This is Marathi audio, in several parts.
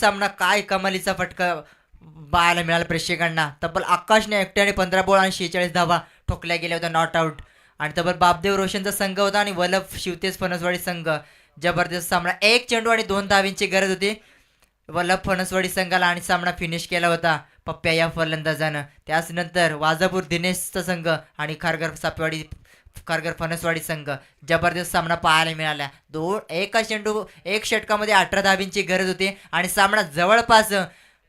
सामना काय कमालीचा फटका पाहायला मिळाला प्रेक्षकांना. तब्बल आकाशने एकट्याने 15 बॉल आणि 46 धावा ठोकल्या गेल्या होत्या नॉट आउट. आणि तब्बल बापदेव रोशनचा संघ होता आणि वल्लभ शिवतेज फणसवाडी संघ. जबरदस्त सामना. एक चेंडू आणि 2 धावींची गरज होती वल्लभ फणसवाडी संघाला आणि सामना फिनिश केला होता पप्प्या या फलंदाजानं. त्याच नंतर वाजापूर दिनेशचा संघ आणि खारघर फणसवाडी संघ. जबरदस्त सामना पाहायला मिळाला. एका चेंडू एक षटकामध्ये 18 धावींची गरज होती आणि सामना जवळपास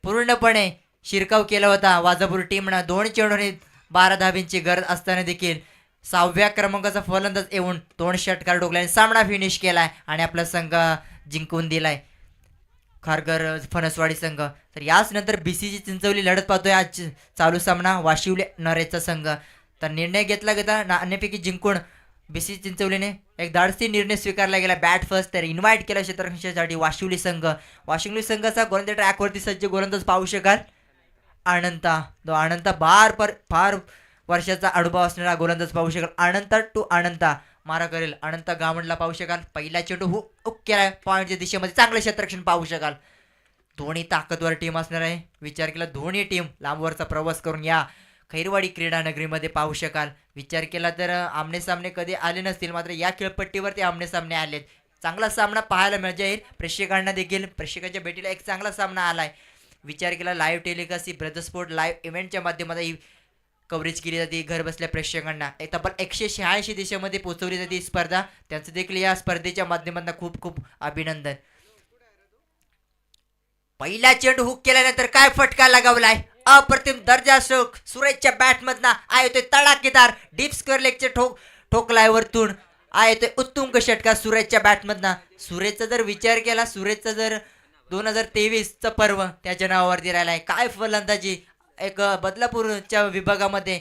पूर्णपणे शिरकाव केला होता वाजापूर टीमनं. 2 चेंडूने 12 धावींची गरज असताना देखील 6व्या क्रमांकाचा फलंदाज येऊन 2 षटकार डोकल्याने सामना फिनिश केलाय आणि आपला संघ जिंकून दिलाय खारघर फणसवाडी संघ. तर याच नंतर बीसीजी चिंचवली लढत पाहतोय आज चालू सामना वाशिवले नरेचा संघ. तर निर्णय घेतला नाणेफेकी जिंकून बीसी चिंचवलीने एक धाडसी निर्णय स्वीकारला गेला. बॅट फर्स्ट तर इन्व्हाइट केला क्षेत्ररक्षणासाठी वाशिवली संघ. वाशिवली संघाचा गोलंदाज ट्रॅकवरती सज्ज गोलंदाज पाहू शकाल अनंता फार वर्षाचा अनुभव असणारा गोलंदाज पाहू शकाल. अनंता मारा करेल. अनंत गावंडला पाहू शकाल. पहिला चेंडू हुक केलाय पॉईंटच्या दिशेमध्ये. चांगलं क्षेत्ररक्षण पाहू शकाल. दोन्ही ताकदवर टीम असणार आहे. विचार केला दोन्ही टीम लांबवरचा प्रवास करून या खैरवाडी क्रीडा नगरीमध्ये पाहू शकाल. विचार केला तर आमने सामने कधी आले नसतील, मात्र या खेळपट्टीवरती आमने सामने आलेत. चांगला सामना पाहायला मिळत जाईल प्रेक्षकांना देखील. प्रेक्षकांच्या भेटीला एक चांगला सामना आलाय. विचार केला live telecast brother sport live इव्हेंटच्या माध्यमातून कव्हरेज केली जाते घर बसल्या प्रेक्षकांना. एक तब्बल 186 देशामध्ये पोहोचवली जाते ही स्पर्धा. त्यांचं देखील या स्पर्धेच्या माध्यमातून खूप खूप अभिनंदन. पहिला चेंडू हुक केल्यानंतर काय फटका लगावलाय. अप्रतिम दर्जा सुरेशच्या बॅटमधनं आहे तडाकेदार डीप स्क्वेअर लेगचे ठोकलाय वरतून. आहे उत्तुंग षटकार सुरेशच्या बॅटमधनं. सुरेशचा जर विचार केला, सुरेशचा जर 2023चं पर्व त्याच्या नावावरती राहिलाय. काय फलंदाजी. एक बदलापूरच्या विभागामध्ये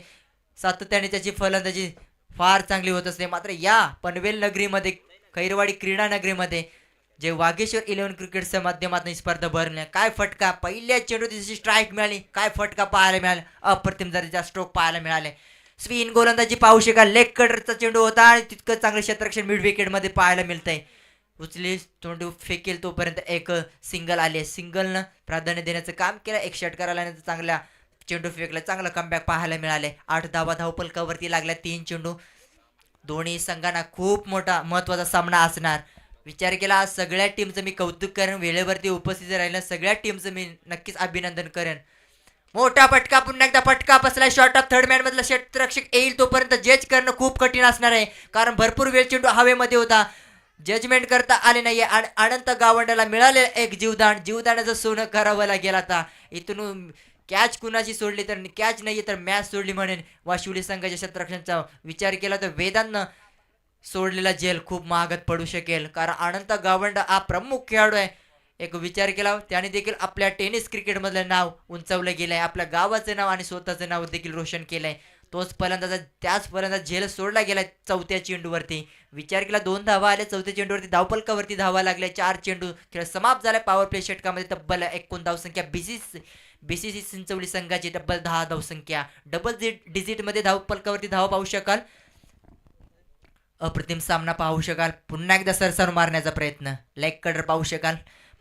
सातत्याने त्याची फलंदाजी फार चांगली होत असते. मात्र या पनवेल नगरीमध्ये खैरवाडी क्रीडा नगरीमध्ये जे वागेश्वर 11 क्रिकेटच्या माध्यमातून स्पर्धा भरल्या. काय फटका. पहिल्या चेंडू त्याची स्ट्राईक मिळाली. काय फटका पाहायला मिळाला. अप्रतिम दर्जाचा स्ट्रोक पाहायला मिळाले. स्पिन गोलंदाजी पाहू शकाल. लेग कटरचा चेंडू होता आणि तितकं चांगलं क्षेत्ररक्षण मिड विकेटमध्ये पाहायला मिळतंय. उचली चेंडू फेकेल तोपर्यंत एक सिंगल आले. सिंगलनं प्राधान्य देण्याचं काम केलं. एक षटकार आल्यानंतर चांगल्या चेंडू फेकला. चांगलं कमबॅक पाहायला मिळाले. 8 धावा धावपलकावरती लागल्या. 3 चेंडू. दोन्ही संघांना खूप मोठा महत्वाचा सामना असणार. विचार केला सगळ्या टीमचं मी कौतुक करेन. वेळेवरती उपस्थित राहिलं सगळ्या टीमचं मी नक्कीच अभिनंदन करेन. मोठा फटका. पुन्हा एकदा फटका बसलाय. शॉर्ट ऑफ थर्ड मॅन मधला क्षेत्ररक्षक येईल तोपर्यंत जज करणं खूप कठीण असणार आहे, कारण भरपूर वेळ चेंडू हवेमध्ये होता. जजमेंट करता आले नाहीये. अनंत गावंडाला मिळाले एक जीवदानाचं सोनं करावं लागेल आता. इथून कॅच कुणाची सोडली तर कॅच नाहीये तर मॅच सोडली म्हणेन वाशिवली संघाच्या क्षेत्ररक्षणाचा विचार केला तर वेदांना सोडलेला जेल खूप महागात पडू शकेल, कारण अनंत गावंडा हा प्रमुख खेळाडू आहे. एक विचार केला त्याने देखील आपल्या टेनिस क्रिकेटमधलं नाव उंचावलं गेलं आहे. आपल्या गावाचं नाव आणि स्वतःचं नाव देखील रोशन केलंय. त्याच फलंदाज झेल सोडला गेलाय 4थ्या चेंडूवरती. विचार केला 2 धावा आल्या 4थ्या चेंडूवरती. धावपलकावरती धावा लागल्या. 4 चेंडू खेळ समाप्त झालाय. पॉवर प्ले षटकामध्ये तब्बल 19 धावसंख्या बीसीसी चिंचवली संघाची तब्बल 10 धावसंख्या. डबल डिजिटमध्ये धावपलकावरती धावा पाहू शकाल. अप्रतिम सामना पाहू शकाल. पुन्हा एकदा सरसार मारण्याचा प्रयत्न. लेग कटर पाहू शकाल.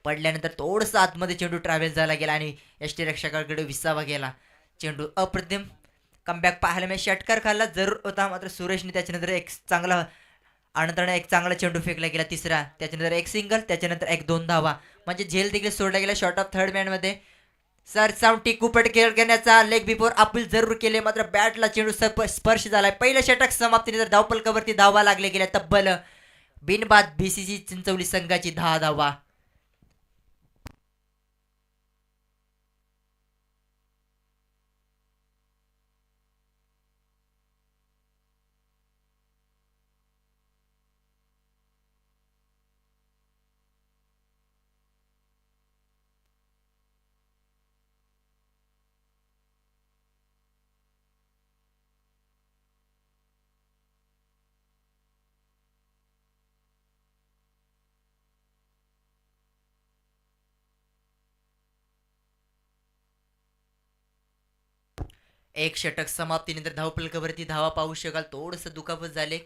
पडल्यानंतर थोडंसं आतमध्ये चेंडू ट्रॅव्हल झाला गेला आणि यष्टीरक्षकाकडे विसावा गेला. चेंडू अप्रतिम कमबॅक पाहायला मिळेल. षटकार खाल्ला जरूर होता, मात्र सुरेशने त्याच्यानंतर एक चांगला चेंडू फेकला गेला तिसरा. त्याच्यानंतर एक सिंगल. त्याच्यानंतर 1-2 धावा म्हणजे झेल देखील सोडला गेला. शॉर्ट ऑफ थर्ड मॅन मध्ये सरसावून टिकूपट खेळ करण्याचा लेग बिफोर अपील जरूर केले, मात्र बॅटला चेंडू स्पर्श झालाय. पहिलं षटक समाप्तीने तर धावपलकावरती धावा लागले गेल्या तब्बल बिनबाद बीसीसी चिंचवली संघाची 10 धावा. एक षटक समाप्तीनंतर धावपलकावरती धावा पाहू शकाल. थोडंसं दुखापत झाले.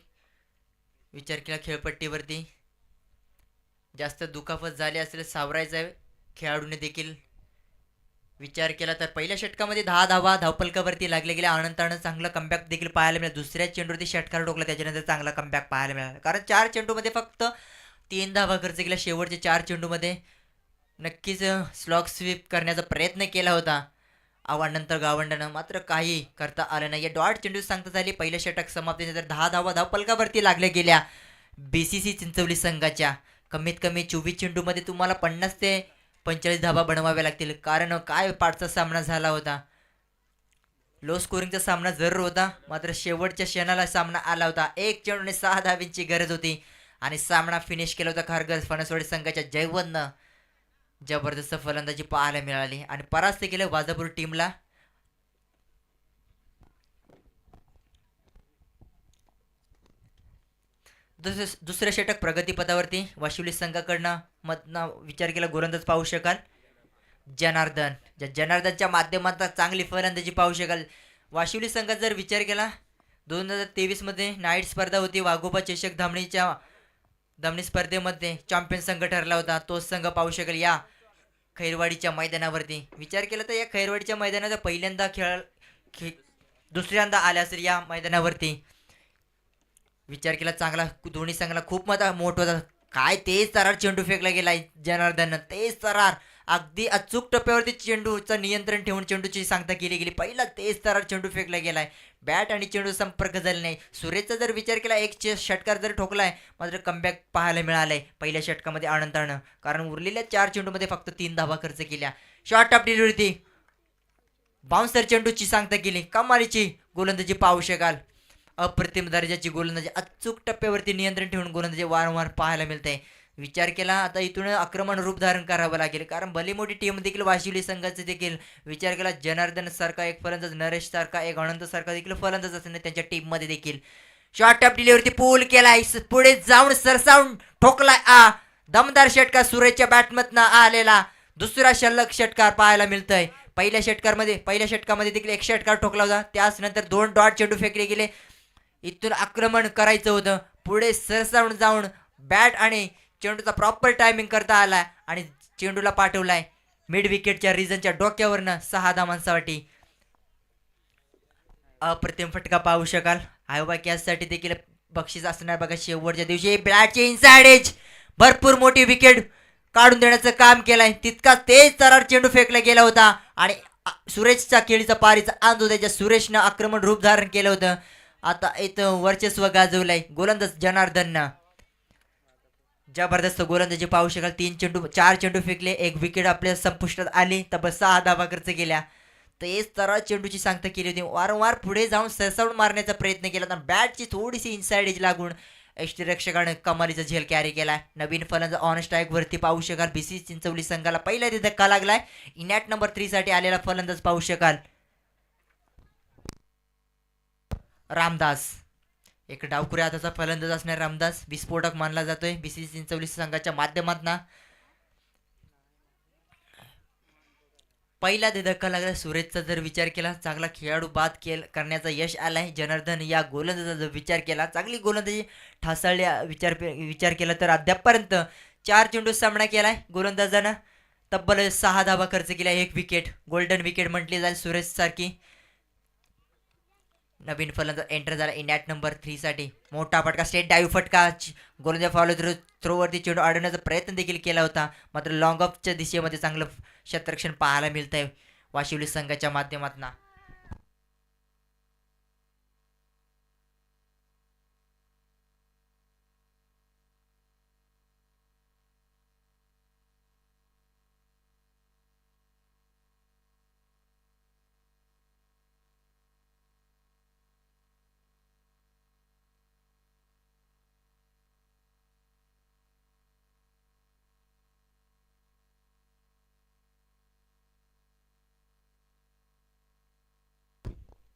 विचार केला खेळपट्टीवरती जास्त दुखापत झाली असेल सावरायचं आहे. खेळाडूने देखील विचार केला तर पहिल्या षटकामध्ये 10 धावा धावपलकावरती लागले गेले. अनंतरनं चांगला कमबॅक देखील पाहायला मिळाला. दुसऱ्या चेंडूवरती षटकार ठोकला, त्याच्यानंतर चांगला कमबॅक पाहायला मिळाला. कारण 4 चेंडूमध्ये फक्त 3 धावा खर्च केला. शेवटच्या 4 चेंडूमध्ये नक्कीच स्लॉग स्वीप करण्याचा प्रयत्न केला होता आव्हाडनंतर गावंडानं, मात्र काही करता आलं नाही. या डॉट चेंडू सांगता झाली. पहिलं षटक समाप्तीनंतर 10 धावा धावपलकावरती लागल्या गेल्या BCC चिंचवली संघाच्या. कमीत कमी 24 चेंडूमध्ये तुम्हाला 50 ते 45 धावा बनवाव्या लागतील. कारण काय पाठचा सामना झाला होता. लो स्कोरिंगचा सामना जरूर होता, मात्र शेवटच्या क्षणाला सामना आला होता. एक चेंडूने 6 धावांची गरज होती आणि सामना फिनिश केला होता खारघर फणसवाडी संघाच्या जयवंतनं. जबरदस्त फलंदाजी पाहायला मिळाली आणि परास्त केलं वाजापूर टीमला. दुसऱ्या षटक प्रगतीपथावरती वाशिवली संघाकडनं मधनं विचार केला गोलंदाज पाहू शकाल जनार्दन. जनार्दनच्या माध्यमातून चांगली फलंदाजी पाहू शकाल. वाशिवली संघात जर विचार केला 2023 मध्ये नाईट स्पर्धा होती. वाघोबा चषक धामणी स्पर्धेमध्ये चॅम्पियन संघ ठरला होता. तोच संघ पाहू शकेल या खैरवाडीच्या मैदानावरती. विचार केला तर या खैरवाडीच्या मैदानाचा पहिल्यांदा दुसऱ्यांदा आल्या असेल या मैदानावरती. विचार केला चांगला दोन्ही संघाला खूप मोठ होता. काय तेज तरार चेंडू फेकला गेलाय जनार्दन. तेज तरार अगदी अचूक टप्प्यावरती चेंडूचं नियंत्रण ठेवून चेंडूची सांगता केली गेली. पहिला तेज तरार चेंडू फेकला गेलाय. बॅट आणि चेंडू संपर्क झाला नाही. सुरेशचा जर विचार केला एक षटकार जर ठोकलाय, मात्र कमबॅक पाहायला मिळालंय पहिल्या षटकामध्ये आनंदानं. कारण उरलेल्या 4 चेंडूमध्ये फक्त 3 धावा खर्च केल्या. शॉर्ट ऑफ डिलिव्हरी बाउन्सर चेंडूची सांगता केली. कमालीची गोलंदाजी पाहू शकाल. अप्रतिम दर्जाची गोलंदाजी अचूक टप्प्यावरती नियंत्रण ठेवून गोलंदाजी वारंवार पाहायला मिळते. विचार केला आता इथून आक्रमण रूप धारण करावं लागेल, कारण भली मोठी टीम देखील वाशिवली संघाचे देखील. विचार केला जनार्दन सारखा एक फलंदाज, नरेश सारखा एक, अनंत सारखा देखील फलंदाज असणे त्यांच्या टीम मध्ये देखील. शॉर्ट ऑफ डिलिव्हरी पूल केलाय, पुढे जाऊन सरसावून ठोकलाय. दमदार षटकार सुरेशच्या बॅटमधनं आलेला दुसरा शल्लक षटकार पाहायला मिळतोय. पहिल्या षटकामध्ये देखील एक षटकार ठोकला होता. त्याच नंतर 2 डॉट चेंडू फेकले गेले. इथून आक्रमण करायचं होतं, पुढे सरसावून जाऊन बॅट आणि चेंडूचा प्रॉपर टायमिंग करता आला आणि चेंडूला पाठवलाय मिड विकेटच्या रिजनच्या डोक्यावरनं 6 धावांसाठी. अप्रतिम फटका पाहू शकाल. आयोबा कॅचसाठी देखील बक्षीस असणार बघा. शेवटच्या दिवशी बॅटचे इनसाइड एज भरपूर मोठी विकेट काढून देण्याचं काम केलंय. तितका तेज तरार चेंडू फेकला गेला होता आणि सुरेशच्या केळीचा पारीचा अंत होता. सुरेशनं आक्रमण रूप धारण केलं होतं. आता इथं वर्चस्व गाजवलंय गोलंदाज जनार्दननं. जबरदस्त गोलंदाजी पाहू शकाल. 4 चेंडू फेकले, एक विकेट आपल्या संपुष्टात आली. तब्बल 6 धावा खर्च केल्या. तेच तर चेंडूची सांगता केली होती. वारंवार पुढे जाऊन सरसावून मारण्याचा प्रयत्न केला तर बॅटची थोडीशी इनसाइड एज लागून यष्टीरक्षकाने कमालीचा झेल कॅरी केलाय. नवीन फलंदाज ऑन स्ट्राईक वरती पाहू शकाल. BCC चिंचवली संघाला पहिला धक्का लागलाय. इनॅट नंबर 3 साठी आलेला फलंदाज पाहू शकाल रामदास. एक डावखुऱ्या हाताचा फलंदाज असणारा रामदास विस्फोटक मानला जातोय BCC चिंचवली संघाच्या माध्यमातून. पहिला धक्का लागला. सुरेशचा जर विचार केला चांगला खेळाडू बाद करण्याचा यश आलाय. जनार्दन या गोलंदाजाचा जर विचार केला चांगली गोलंदाजी ठासाळल्या. विचार केला तर अद्यापपर्यंत 4 चेंडू सामना केलाय गोलंदाजानं. तब्बल 6 धावा खर्च केला. एक विकेट गोल्डन विकेट म्हटली जाईल सुरेश सारखी. नवीन फलंदाज एंटर झाला इनॅट नंबर 3 साठी. मोठा फटका, स्टेट डाईव्ह फटका. गोलंदाज फॉलो थ्रोवरती चेंडू अडवण्याचा प्रयत्न देखील केला होता, मात्र लॉंग ऑफच्या दिशेमध्ये चांगलं क्षेत्ररक्षण पाहायला मिळतंय वाशिवली संघाच्या माध्यमातून.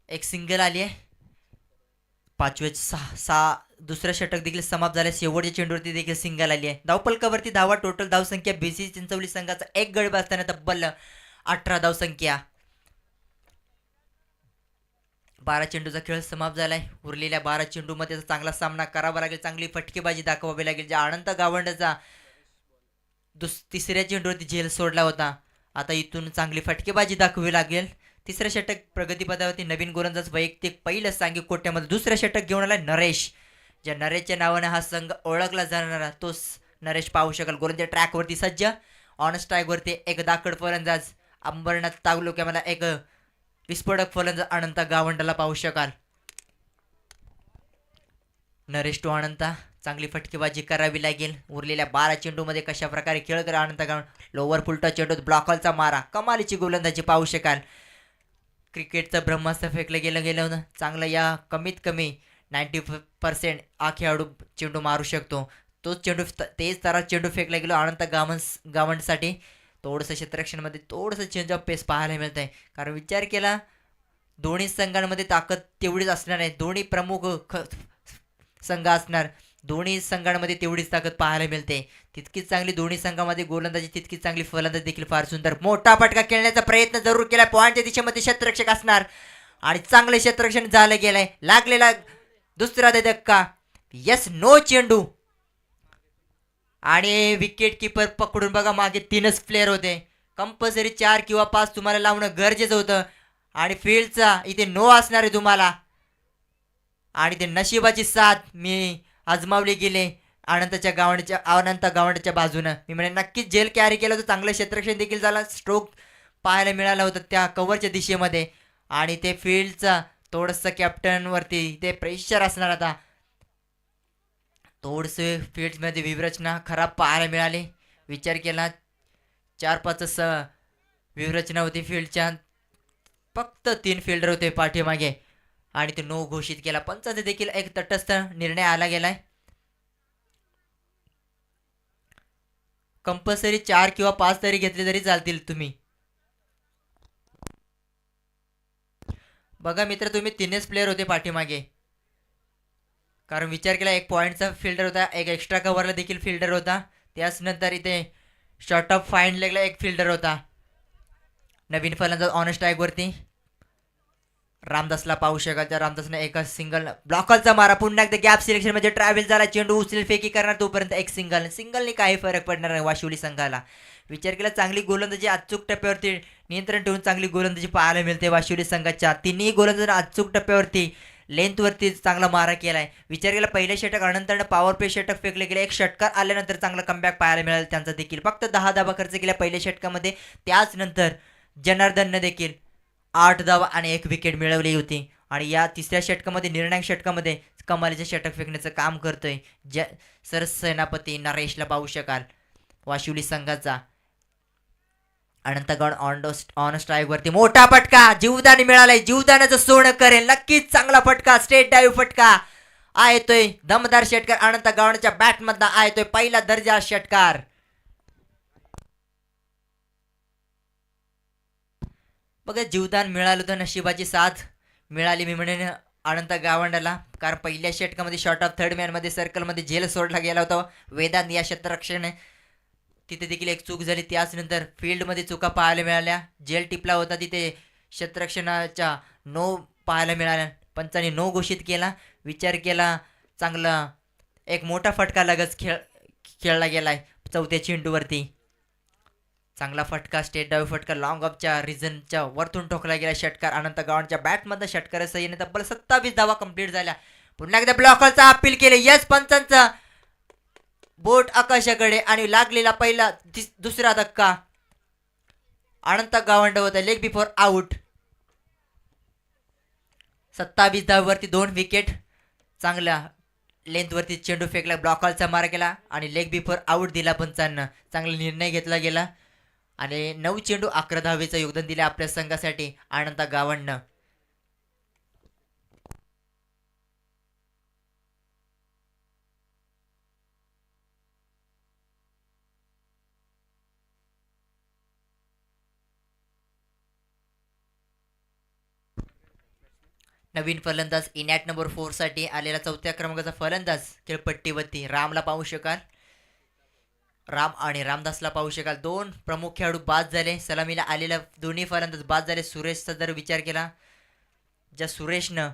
एक सिंगल आली आहे. 5 दुसऱ्या षटक देखील समाप्त झाले. शेवटच्या चेंडूवरती देखील सिंगल आली आहे. धावपलकावरती धावा टोटल धावसंख्या BCC चिंचवली संघाचा एक गड असताना तब्बल 18 धावसंख्या. 12 चेंडूचा खेळ समाप्त झालाय. उरलेल्या 12 चेंडूमध्ये चांगला सामना करावा लागेल, चांगली फटकेबाजी दाखवावी लागेल. ज्या अनंत गावंडचा तिसऱ्या चेंडूवरती झेल सोडला होता. आता इथून चांगली फटकेबाजी दाखवावी लागेल. तिसऱ्या षटक प्रगतीपदावरती नवीन गोलंदाज वैयक्तिक पहिलं सांघिक कोट्यामध्ये दुसऱ्या षटक घेऊन आला नरेश. ज्या नरेशच्या नावाने हा संघ ओळखला जाणारा तोच नरेश पाहू शकाल. गोलंदाज ट्रॅकवरती सज्ज. ऑन स्ट्राईकवरती एक दाखड फलंदाज अंबरनाथ तालुक्यामध्ये एक विस्फोटक फलंदाज अनंता गावंडाला पाहू शकाल. नरेश टू अनंता चांगली फटकेबाजी करावी लागेल. उरलेल्या 12 चेंडूमध्ये कशा प्रकारे खेळ करा अनंता गावंड. लोअर फुलटा चेंडूत ब्लॉकलचा मारा कमालीची गोलंदाजी पाहू शकाल. क्रिकेटचं ब्रह्मास्त्र फेकलं गेलं चांगलं. या कमीत कमी 90% हा खेळाडू चेंडू मारू शकतो. तोच चेंडू तेच तारा चेंडू फेकला गेलो अनंता गावंडसाठी. थोडंसं क्षेत्ररक्षणामध्ये थोडंसं चेंज ऑफ पेस पाहायला मिळत आहे. कारण विचार केला दोन्ही संघांमध्ये ताकद तेवढीच असणार आहे. दोन्ही प्रमुख संघ असणार. दोन्ही संघांमध्ये तेवढीच ताकद पाहायला मिळते. तितकीच चांगली दोन्ही संघामध्ये गोलंदाजी तितकीच चांगली फलंदाजी देखील फार सुंदर. मोठा फटका खेळण्याचा प्रयत्न जरूर केला. पॉईंटच्या दिशेमध्ये क्षेत्ररक्षक असणार आणि चांगले क्षेत्ररक्षण झालं गेलंय. लागलेला दुसरा धक्का. यस नो चेंडू आणि विकेट किपर पकडून बघा. मागे 3च प्लेयर होते. कंपल्सरी 4 किंवा 5 तुम्हाला लावणं गरजेचं होतं आणि फील्डचा इथे नो असणार आहे तुम्हाला. आणि ते नशिबाची साथ मी आजमावली गेले अनंता गावंडच्या बाजूनं. मी म्हणे नक्कीच जेल कॅरी केलं होतं. चांगलं क्षेत्ररक्षण देखील झाला. स्ट्रोक पाहायला मिळाला होता त्या कव्हरच्या दिशेमध्ये आणि ते फील्डचा थोडंसं कॅप्टनवरती ते प्रेशर असणार. आता थोडंसं फील्डमध्ये व्यूहरचना खराब पाहायला मिळाली. विचार केला 4-5 व्यूहरचना होती फील्डच्या. फक्त 3 फिल्डर होते पाठीमागे आणि ते नो घोषित केला. पंचांचा देखील एक तटस्थ निर्णय आला गेलाय. कंपल्सरी 4 किंवा 5 तरी घेतले तरी चालतील तुम्ही. बघा मित्र तुम्ही 3च प्लेयर होते पाठीमागे. कारण विचार केला 1 पॉईंटचा फिल्डर होता. एक एक्स्ट्रा कव्हरला देखील फिल्डर होता. त्याच नंतर इथे शॉर्ट ऑफ फाईन लेगला एक फिल्डर होता. नवीन फलंदाज ऑन स्ट्राईकवरती रामदासला पाहू शकाल. त्या रामदासने एका सिंगल ब्लॉकलचा मारा. पुन्हा एकदा गॅप सिलेक्शन म्हणजे ट्रॅव्हल झाला. चेंडू उचल फेकी करणार तोपर्यंत एक सिंगलने काही फरक पडणार नाही वाशिवली संघाला. विचार केला चांगली गोलंदाजी अचूक टप्प्यावरती नियंत्रण ठेवून चांगली गोलंदाजी पाहायला मिळते वाशिवली संघाच्या. तिन्ही गोलंदाज अचूक टप्प्यावरती लेंथवरती चांगला मारा केलाय. विचार केला पहिल्या षटक अनंतरनं पॉवर प्ले षटक फेकले गेले. एक षटकार आल्यानंतर चांगला कमबॅक पाहायला मिळाला त्यांचा देखील. फक्त 10 धावा खर्च केल्या पहिल्या षटकामध्ये. त्याच नंतर जनार्दनने देखील 8 धावा आणि 1 विकेट मिळवली होती. आणि या तिसऱ्या षटकामध्ये निर्णायक षटकामध्ये कमालीचे षटक फेकण्याचं काम करतोय सरसेनापती नरेशला पाहू शकाल वाशिवली संघाचा. अनंतगड ऑन स्ट्राईक वरती मोठा फटका. जीवदान मिळालाय. जीवदानाचं सोनं करेल नक्कीच. चांगला फटका स्ट्रेट डाईव्ह फटका येतोय. दमदार षटकार अनंत गावंडच्या बॅट मधला येतोय. पहिला दर्जा षटकार. बघा जीवदान मिळालं तर नशिबाची साथ मिळाली मी म्हणेन अनंत गावंडाला. कारण पहिल्या षटकामध्ये शॉर्ट ऑफ थर्ड मॅन मध्ये सर्कलमध्ये झेल सोडला गेला होता वेदांत या क्षेत्ररक्षण. तिथे देखील एक चूक झाली. त्याच नंतर फील्डमध्ये चुका पाहायला मिळाल्या. जेल टिपला होता तिथे क्षेत्ररक्षणाच्या नो पाहायला मिळाल्या. पंचांनी नो घोषित केला. विचार केला चांगला एक मोठा फटका लगेच खेळला गेलाय 4थ्या चेंडूवरती. चांगला फटका स्टेट डावी फटका लॉंग ऑफच्या रिझनच्या वरतून ठोकला गेला षटकार. अनंत गावंडच्या बॅटमधला षटकार सहीने तब्बल 27 धावा कंप्लीट झाल्या. पुन्हा एकदा ब्लॉकरचा अपील केले. यस पंचांचा बोट आकाशाकडे आणि लागलेला पहिला दुसरा धक्का अनंत गावंड होता. Leg before out. 27 धावांवरती 2 विकेट. चांगला लेंथवरती चेंडू फेकला. ब्लॉकरचा मारा केला आणि लेग बिफोर आउट दिला पंचांना. चांगला निर्णय घेतला गेला आणि 9 चेंडू 11 धावेचं योगदान दिले आपल्या संघासाठी अनंत गावंडनं. नवीन फलंदाज इनॅट नंबर 4 साठी आलेला 4थ्या क्रमांकाचा फलंदाज खेळपट्टीवरती रामला पाहू शकाल. राम आणि रामदासला पाहू शकाल. 2 प्रमुख खेळाडू बाद झाले. सलामीला आलेला दोन्ही फलंदाज बाद झाले. सुरेशचा जर विचार केला ज्या सुरेशनं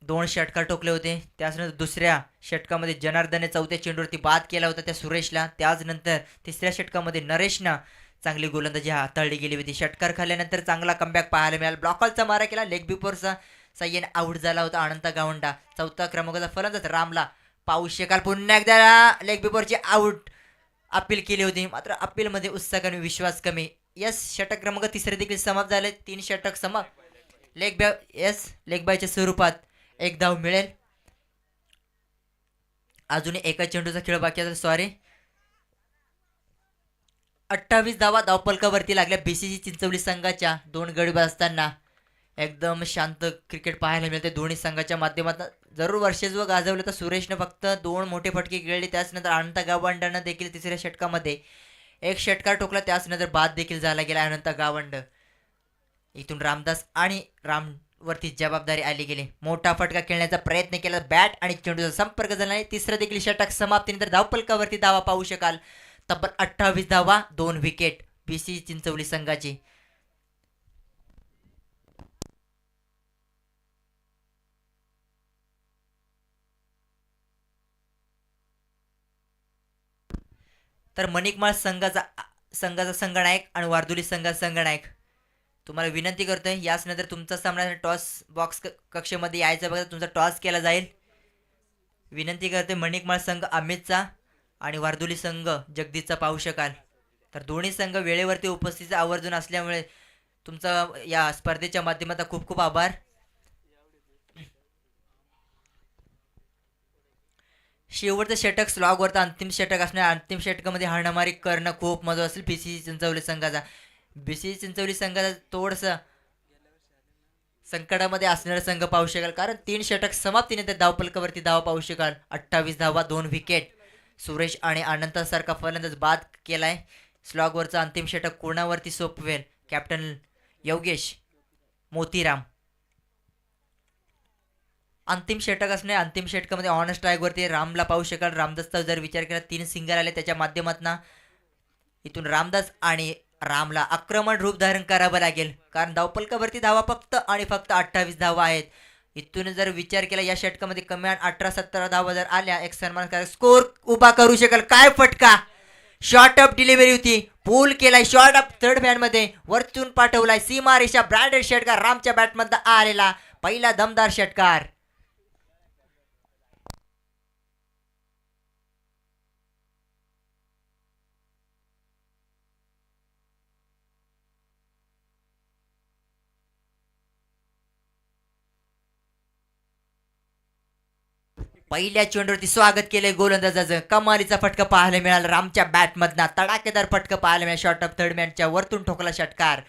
2 षटकार ठोकले होते. त्यानंतर दुसऱ्या षटकामध्ये जनार्दनने चौथ्या चेंडूवरती बाद केला होता त्या सुरेशला. त्याचनंतर तिसऱ्या षटकामध्ये नरेशनं चांगली गोलंदाजी हाताळली गेली होती. षटकार खाल्ल्यानंतर चांगला कमबॅक पाहायला मिळाला. ब्लॉकॉलचा मारा केला, लेग बिफोरचा सय्यन आऊट झाला होता अनंत गावंडा. चौथा क्रमांकाचा फलंदाज रामला पाहू शकाल पुन्हा एकदा लेग बिफोरची आऊट अपील केली होती, मात्र अपीलमध्ये उत्साह कमी, विश्वास कमी. यस, षटक क्रमांक तिसरे देखील समाप्त झाले. 3 षटक समाप्त. लेग बायच्या स्वरूपात एक धाव मिळेल. अजून एका चेंडूचा खेळ बाकी आहे. सॉरी, 28 धावा धावपलकावरती लागल्या बीसीसी चिंचवली संघाच्या. 2 गडी बाद असताना एकदम शांत क्रिकेट पाहायला मिळते दोन्ही संघाच्या माध्यमातून. जरूर वर्षेजवळ गाजवलं तर सुरेशनं फक्त 2 मोठे फटके खेळले. त्याचनंतर अनंत गावंडानं देखील तिसऱ्या षटकामध्ये 1 षटकार ठोकला. त्याचनंतर बाद देखील झाला गेला अनंत गावंड. इथून रामदास आणि रामवरती जबाबदारी आली गेली. मोठा फटका खेळण्याचा प्रयत्न केला, बॅट आणि चेंडूचा संपर्क झाला नाही. तिसरं देखील षटक समाप्तीनंतर धावपलकावरती धावा पाहू शकाल. तब्बल 28 धावा, 2 विकेट बीसीसी चिंचवली संघाची. तर मणिकमाळ संघाचा संघनायक आणि वारदुली संघाचा संघनायक तुम्हाला विनंती करतोय, याच नंतर तुमचा सामना टॉस बॉक्स कक्षेमध्ये यायचा बघा, तुमचा टॉस केला जाईल. विनंती करते मणिकमाळ संघ अमितचा आणि वारदुली संघ जगदीशचा पाहू शकाल. तर दोन्ही संघ वेळेवरती उपस्थितीचा आवर्जून असल्यामुळे तुमचा या स्पर्धेच्या माध्यमातून खूप खूप आभार. शेवटचं षटक स्लॉगवरचं अंतिम षटक असणार. अंतिम षटकामध्ये हाणामारी करणं खूप महत्त्व असेल बीसीसी चिंचवली संघाचा. बीसीसी चिंचवली संघाचा थोडंसं संकटामध्ये असणारा संघ पाहू शकाल, कारण 3 षटक समाप्तीने त्या धावपलकावरती धावा पाहू शकाल. 28 धावा, 2 विकेट. सुरेश आणि अनंतासारखा फलंदाज बाद केलाय. स्लॉगवरचं अंतिम षटक कोणावरती सोपवेल? कॅप्टन योगेश मोतीराम. अंतिम षटक असणे. अंतिम षटकामध्ये ऑन स्ट्राईकवरती रामला पाहू शकाल. रामदासचा जर विचार केला 3 सिंगल आले त्याच्या माध्यमातून इथून रामदास आणि रामला आक्रमण रूप धारण करावं लागेल, कारण धावपलकावरती धावा फक्त आणि फक्त 28 धावा आहेत. इथून जर विचार केला या षटकामध्ये कमी 18-17 धावा जर आल्या, एक सन्मानकारक स्कोर उभा करू शकाल. काय फटका! शॉर्ट अप डिलिव्हरी होती, पूल केलाय, शॉर्ट अप थर्ड मॅनमध्ये वरतून पाठवलाय. सीमा रेषा ब्रँडेड षटकार रामच्या बॅटमधला आलेला पहिला दमदार षटकार. पहिल्या चेंडूवरती स्वागत केले गोलंदाजाचं. कमालीचा फटका पाहायला मिळाला रामच्या बॅटमधना. तडाखेदार फटका पाहायला मिळाला. शॉर्ट ऑफ थर्ड मॅनच्या वरतून ठोकला षटकार.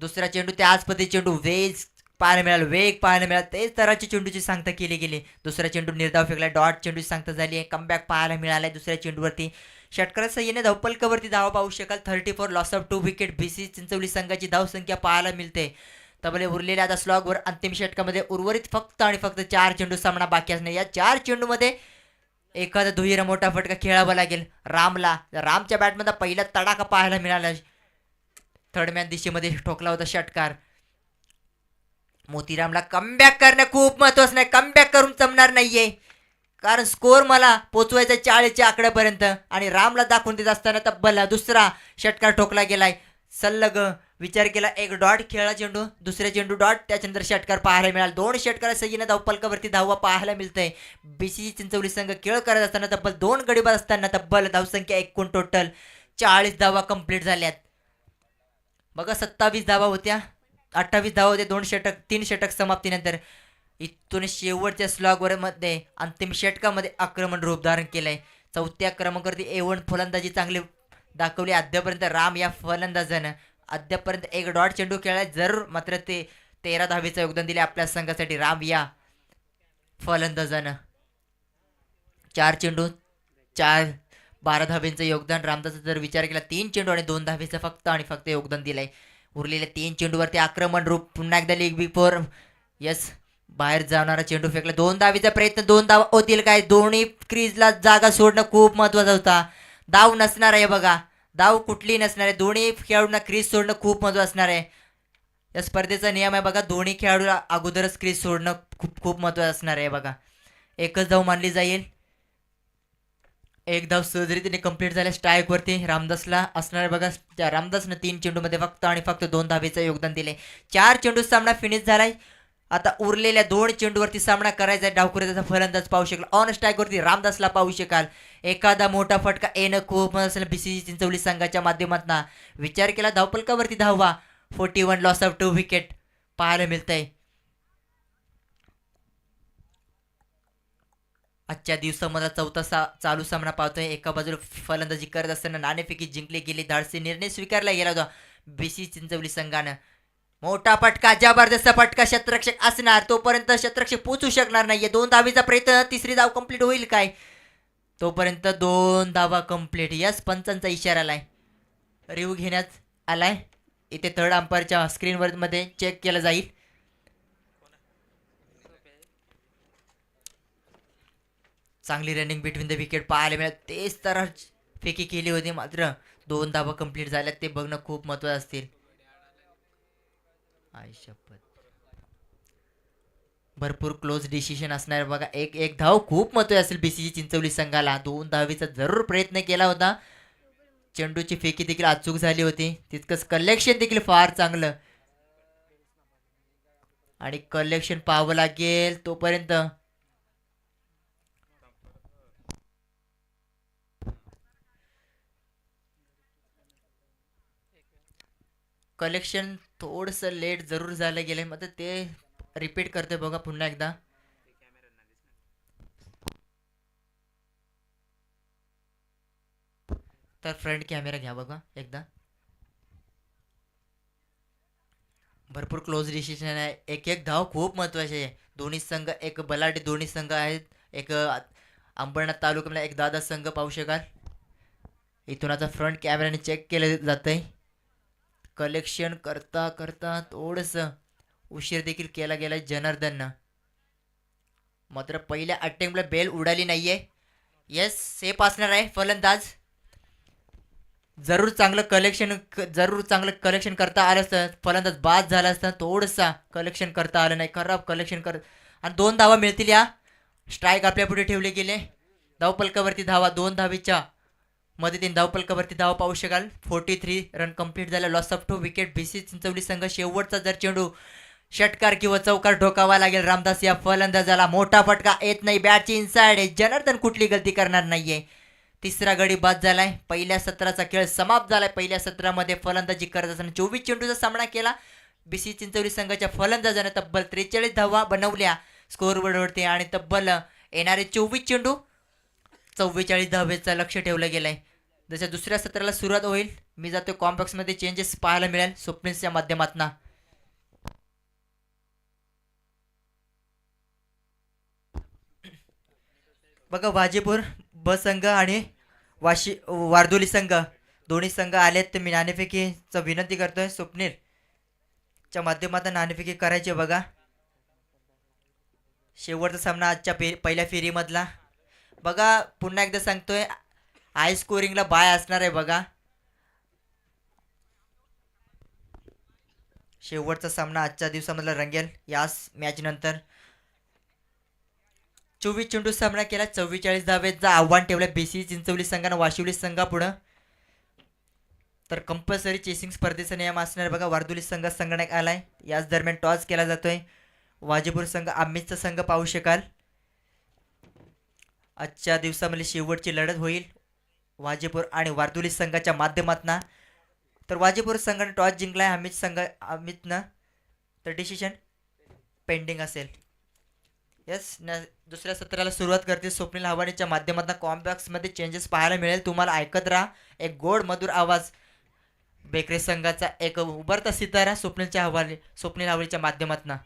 दुसरा चेंडू त्याच पद्धती चेंडू वेग पाहायला मिळाला, वेग पाहायला मिळाला. तेच तराची चेंडूची सांगता केली गेली. दुसरा चेंडू निर्धाव फेकला, डॉट चेंडूची सांगता झाली आहे. कमबॅक पाहायला मिळालाय दुसऱ्या चेंडूवरती. षटकाराच्या सहाय्याने धावपलकावरती धावा पाहू शकाल. 34 loss of 2 wicket. BCC Chinchwali संघाची धावसंख्या पाहायला मिळते. तबले उरलेल्या आता स्लॉगवर अंतिम षटकामध्ये उर्वरित फक्त आणि फक्त 4 चेंडू सामना बाकी असणे. या 4 चेंडूमध्ये एखादा दुहेरी मोठा फटका खेळावा लागेल रामला. रामच्या बॅटमध्ये पहिला तडाखा पाहायला मिळाला. थर्ड मॅन दिशेमध्ये ठोकला होता षटकार. मोतीरामला कमबॅक करणं खूप महत्वाचं नाही. कमबॅक करून जमणार नाहीये, कारण स्कोर मला पोचवायचा 40च्या आकड्यापर्यंत आणि रामला दाखवून देत असताना तब्बल दुसरा षटकार ठोकला गेलाय. सल्लग विचार केला, एक डॉट खेळला चेंडू, दुसऱ्या चेंडू डॉट, त्याच्यानंतर षटकार पाहायला मिळाला. 2 षटकार सगळीने धावपलकावरती धावा पाहायला मिळतंय. बीसीसी चिंचवली संघ खेळ करत असताना तब्बल 2 गडी बाद असताना तब्बल धावसंख्या एकूण टोटल 40 धावा कंप्लीट झाल्यात. बघा 27 धावा होत्या, 28 धावा होत्या 3 षटक समाप्तीनंतर. इथून शेवटच्या स्लॉगवर मध्ये अंतिम षटकामध्ये आक्रमण रूप धारण केलंय. चौथ्या क्रमांकावरती A1 फलंदाजी चांगली दाखवली आद्यापर्यंत राम या फलंदाजानं. अद्यापर्यंत एक डॉट चेंडू खेळलाय जरूर, मात्र ते 13 धावेचं योगदान दिले आपल्या संघासाठी राम या फलंदाजानं. 4 चेंडू 12 धावेचं योगदान. रामदासचा जर विचार केला 3 चेंडू आणि 2 धावेचं फक्त आणि फक्त योगदान दिलंय. उरलेल्या 3 चेंडूवरती आक्रमण रूप पुन्हा एकदा लीग बिफोर यस बाहेर जाणारा चेंडू फेकला. 2 धावेचा प्रयत्न, 2 धावा होतील काय? दोन्ही क्रीजला जागा सोडणं खूप महत्वाचा होता. धाव नसणार आहे बघा, धाव कुठली नसणार आहे. दोन्ही खेळाडूंना क्रीज सोडणं खूप महत्त्व असणार आहे. या स्पर्धेचा नियम आहे बघा, दोन्ही खेळाडूला अगोदरच क्रीज सोडणं खूप खूप महत्त्वाचं असणार आहे बघा. एकच धाव मानली जाईल. एक धाव सहजरीतीने कंप्लीट झाल्या. स्ट्राईक वरती रामदासला असणार आहे बघा. रामदासनं 3 चेंडूमध्ये फक्त आणि फक्त 2 धावेचं योगदान दिले. 4 चेंडू सामना फिनिश झालाय. आता उरलेल्या 2 चेंडूवरती सामना करायचा आहे. डावखुऱ्याचा फलंदाज पाहू शकाल. ऑन स्ट्राईक वरती रामदासला पाहू शकाल. एखादा मोठा फटका येणं खूप असेल बीसीसी चिंचवली संघाच्या माध्यमातून. विचार केला धावपलकावरती धावा. 41 लॉस ऑफ 2 विकेट पाहायला मिळतंय. आजच्या दिवसामध्ये चौथा चालू सामना पाहतोय. एका बाजूला फलंदाजी करत असताना नाणेफेकी जिंकली गेली. धाडसी निर्णय स्वीकारला गेला होता बीसी चिंचवली संघानं. मोठा फटका, जबरदस्त फटका. शतरक्षक असणार तोपर्यंत शतरक्षक पोचू शकणार नाहीये. 2 धावेचा प्रयत्न. तिसरी धाव कंप्लीट होईल काय? तोपर्यंत 2 धावा कंप्लीट. यस, पंचांचा इशारा आलाय. रिव्ह्यू घेण्यात आलाय. इथे थर्ड अंपायरच्या स्क्रीनवर मध्ये चेक केलं जाईल. चांगली रनिंग बिटवीन द विकेट पाहायला मिळाल. तेच तर फेकी केली होती, मात्र 2 धावा कंप्लीट झाल्यात. ते बघणं खूप महत्त्वाचं असतील. आई शपथ, भरपूर क्लोज डिसिशन असणार बघा. एक एक धाव खूप महत्त्वाची असेल बीसीसी चिंचवली संघाला. 2 धावेचा जरूर प्रयत्न केला होता. चेंडूची फेकी देखील अचूक झाली होती. तितकंच कलेक्शन देखील फार चांगलं. आणि कलेक्शन पाहावं लागेल. तोपर्यंत कलेक्शन थोडंसं लेट जरूर झालं गेलं, मात्र ते रिपीट करते बघा पुन्हा एकदा. तर फ्रंट कॅमेरा घ्या बघा एकदा. भरपूर क्लोज डिसिशन आहे. एक एक धाव खूप महत्वाचे आहे. दोन्ही संघ एक बलाढ्य दोन्ही संघ आहेत. एक अंबरनाथ तालुक्याला एक दादा संघ पाहू शकाल. इथून आता फ्रंट कॅमेराने चेक केलं जातंय. कलेक्शन करता करता थोडस उशीर देखील केला गेलाय जनार्दननं. मात्र पहिल्या अटेम्प्टला बेल उडाली नाहीये. येस, सेफ असणार आहे फलंदाज. जरूर चांगलं कलेक्शन करता आलं असतं. फलंदाज बाद झाला असता. थोडंसं कलेक्शन करता आलं नाही. खराब कलेक्शन कर आणि 2 धावा मिळतील. या स्ट्राईक आपल्या पुढे ठेवले गेले. धावपलकावरती धावा. 2 धावेच्या मदतीने धावपलकावरती धावा पाहू शकाल. 43 रन कंप्लीट झाला. Loss of 2 wicket. BC Chinchwali संघ शेवटचा जर चेंडू षटकार किंवा चौकार ठोकावा लागेल रामदास या फलंदाजाला. मोठा फटका येत नाही. बॅटची इनसाइड आहे. जनार्दन कुठली गलती करणार नाहीये. तिसरा गडी बाद झालाय. पहिल्या सत्राचा खेळ समाप्त झालाय. पहिल्या सत्रामध्ये फलंदाजी करत असताना 24 चेंडूचा सामना केला बीसी चिंचवली संघाच्या फलंदाजाने. तब्बल 43 धावा बनवल्या स्कोअरबोर्डवरती आणि तब्बल येणारे 24 चेंडू 44 धावेचं लक्ष ठेवलं गेलंय. जशा दुसऱ्या सत्राला सुरुवात होईल, मी जातो कॉम्पॅक्समध्ये चेंजेस पाहायला मिळेल स्वप्निल्सच्या माध्यमातून. बघा, वाजेपूर ब संघ आणि वारदोली संघ दोन्ही संघ आलेत. तर मी नाणेफेकीचं विनंती करतोय. स्वप्नीलच्या माध्यमातून नाणेफेकी करायची बघा. शेवटचा सामना आजच्या पहिल्या फेरीमधला बघा. पुन्हा एकदा सांगतोय, हाय स्कोरिंगला बाय असणार आहे बघा. शेवटचा सामना आजच्या दिवसामधला रंगेल याच मॅच नंतर. 24 चेंडू सामना केला. 44 धावेचं आव्हान ठेवलं बीसी चिंचवली संघानं वाशिवली संघापुढं. तर कंपल्सरी चेसिंग स्पर्धेचा नियम असणार बघा. वारदोली संघ संगणक आलाय. याच दरम्यान टॉस केला जातोय. वाजेपूर संघ आम्हीचा संघ पाहू शकाल. आजच्या दिवसामध्ये शेवटची लढत होईल वाजेपूर आणि वारदोली संघाच्या माध्यमातून. तर वाजेपूर संघाने टॉस जिंकलाय. अमितनं तर डिसिशन पेंडिंग असेल. यस, दुसऱ्या सत्राला सुरुवात करते स्वप्नील हवानीच्या माध्यमातून. कॉम्पॅक्समध्ये चेंजेस पाहायला मिळेल तुम्हाला. ऐकत राहा. एक गोड मधुर आवाज बेकरे संघाचा. एक उभरता सितारा स्वप्नील हवानीच्या माध्यमातून.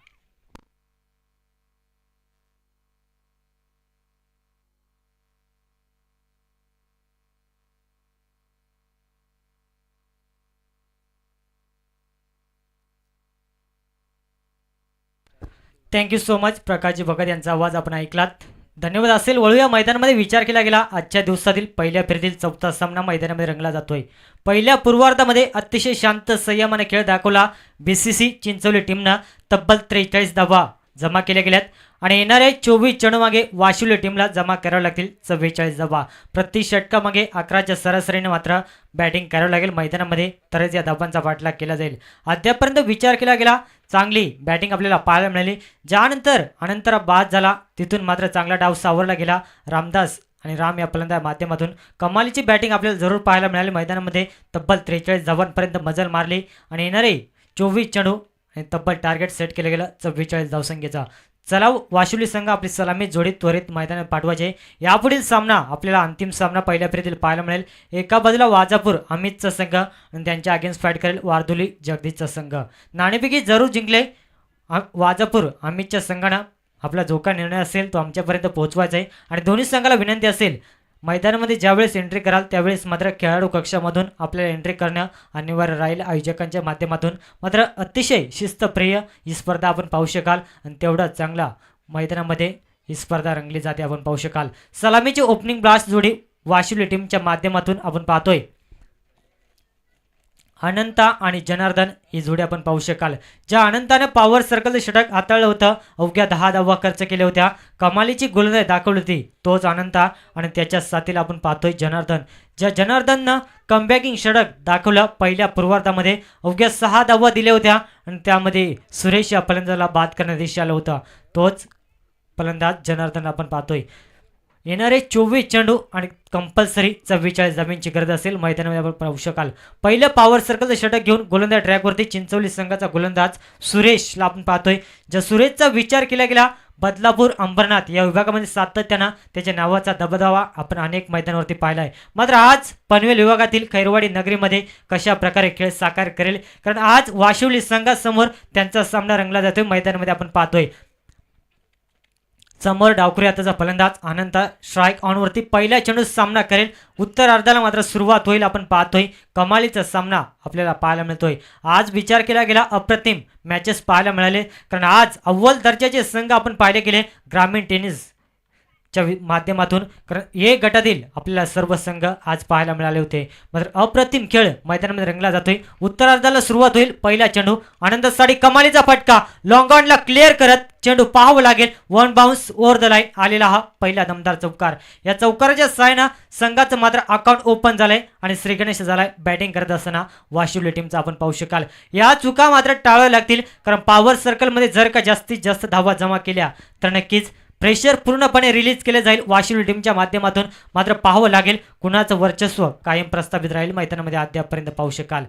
Thank you so much. Prakashji Bhagat यांचा आवाज आपण ऐकलात. धन्यवाद. असेल वळूया मैदानामध्ये. विचार केला गेला आजच्या दिवसातील पहिल्या फेरीतील चौथा सामना मैदानामध्ये रंगला जातोय. पहिल्या पूर्वार्धामध्ये अतिशय शांत संयमाने खेळ दाखवला बीसीसी चिंचवली टीमनं. तब्बल 43 धावा जमा केल्या गेल्यात आणि येणारे 24 चेंडूमागे वाशिवली टीमला जमा करावे लागतील 44 धावा. प्रति षटकामागे 11च्या सरासरीने मात्र बॅटिंग करावं लागेल मैदानामध्ये, तरच या धावांचा पाठलाग केला जाईल. अद्यापर्यंत विचार केला गेला चांगली बॅटिंग आपल्याला पाहायला मिळाली. ज्यानंतर अनंतरा बाद झाला तिथून मात्र चांगला डाव सावरला गेला. रामदास आणि राम या फलंदाज माध्यमातून कमालीची बॅटिंग आपल्याला जरूर पाहायला मिळाली. मैदानामध्ये तब्बल 43 धावांपर्यंत मजल मारली आणि येणारे 24 चेंडू आणि तब्बल टार्गेट सेट केलं गेलं 44 धावसंख्येचा. चला वाशिवली संघ आपली सलामी जोडीत त्वरित मैदानात पाठवायचे. यापुढील सामना आपल्याला अंतिम सामना पहिल्या फेरीतील पाहायला मिळेल. एका बाजूला वाजापूर अमितचा संघ आणि त्यांच्या अगेन्स्ट फाईट करेल वारदुली जगदीशचा संघ. नाणेफेकी जरूर जिंकले वाजापूर अमितच्या संघानं. आपला जो का निर्णय असेल तो आमच्यापर्यंत पोहोचवायचा आहे आणि दोन्ही संघाला विनंती असेल मैदानामध्ये ज्यावेळेस एंट्री कराल त्यावेळेस मात्र खेळाडू कक्षामधून आपल्याला एंट्री करणं अनिवार्य राहील. आयोजकांच्या माध्यमातून मात्र अतिशय शिस्तप्रिय ही स्पर्धा आपण पाहू शकाल आणि तेवढा चांगला मैदानामध्ये ही स्पर्धा रंगली जाते आपण पाहू शकाल. सलामीची ओपनिंग ब्लास्ट जोडी वाशिवली टीमच्या माध्यमातून आपण पाहतोय. अनंता आणि जनार्दन ही जोडी आपण पाहू शकाल. ज्या अनंताने पॉवर सर्कलचं षटक हाताळलं होतं, अवघ्या 10 धावा खर्च केल्या होत्या, कमालीची गोलंदाजी दाखवली होती, तोच अनंता आणि त्याच्या साथीला आपण पाहतोय जनार्दन. ज्या जनार्दननं कमबॅकिंग षटक दाखवलं पहिल्या पूर्वार्धामध्ये, अवघ्या 6 धावा दिल्या होत्या आणि त्यामध्ये सुरेश या फलंदाजाला बाद करण्यात यश आलं होतं, तोच फलंदाज जनार्दन आपण पाहतोय. येणारे 24 चेंडू आणि कंपल्सरी 44 धावांची गरज असेल मैदानामध्ये आपण पाहू शकाल. पहिलं पॉवर सर्कलचं षटक घेऊन गोलंदाज ट्रॅकवरती चिंचवली संघाचा गोलंदाज सुरेशला आपण पाहतोय. ज्या सुरेशचा विचार केला गेला बदलापूर अंबरनाथ या विभागामध्ये सातत्यानं त्याच्या नावाचा दबदबा आपण अनेक मैदानावरती पाहिला आहे. मात्र आज पनवेल विभागातील खैरवाडी नगरीमध्ये कशा प्रकारे खेळ साकार करेल, कारण आज वाशिवली संघासमोर त्यांचा सामना रंगला जातोय मैदानामध्ये आपण पाहतोय. समोर डावखुरी हाताचा फलंदाज अनंत स्ट्राईक ऑनवरती पहिल्या चेंडूत सामना करेल. उत्तरार्धाला मात्र सुरुवात होईल आपण पाहतोय. कमालीचा सामना आपल्याला पाहायला मिळतोय. आज विचार केला गेला अप्रतिम मॅचेस पाहायला मिळाले, कारण आज अव्वल दर्जाचे संघ आपण पाहिले गेले ग्रामीण टेनिसच्या माध्यमातून, कारण ए गटातील आपल्याला सर्व संघ आज पाहायला मिळाले होते. मात्र अप्रतिम खेळ मैदानामध्ये रंगला जातोय. उत्तरार्धाला सुरुवात होईल. पहिला चेंडू आनंदासाठी कमालीचा फटका लॉंग ऑनला क्लिअर करत चेंडू पाहावं लागेल. One bounce over the line आलेला हा पहिला दमदार चौकार. या चौकाराच्या साहाय्यानं संघाचं मात्र अकाउंट ओपन झालंय आणि श्री गणेश झालाय बॅटिंग करत असताना वाशिवली टीमचा आपण पाहू शकाल. या चुका मात्र टाळाव्या लागतील, कारण पॉवर सर्कलमध्ये जर का जास्तीत जास्त धावा जमा केल्या तर नक्कीच प्रेशर पूर्णपणे रिलीज केले जाईल वाशिवली टीमच्या माध्यमातून. मात्र पाहावं लागेल कुणाचं वर्चस्व कायम प्रस्थापित राहील मैदानामध्ये अद्यापर्यंत पाहू शकाल.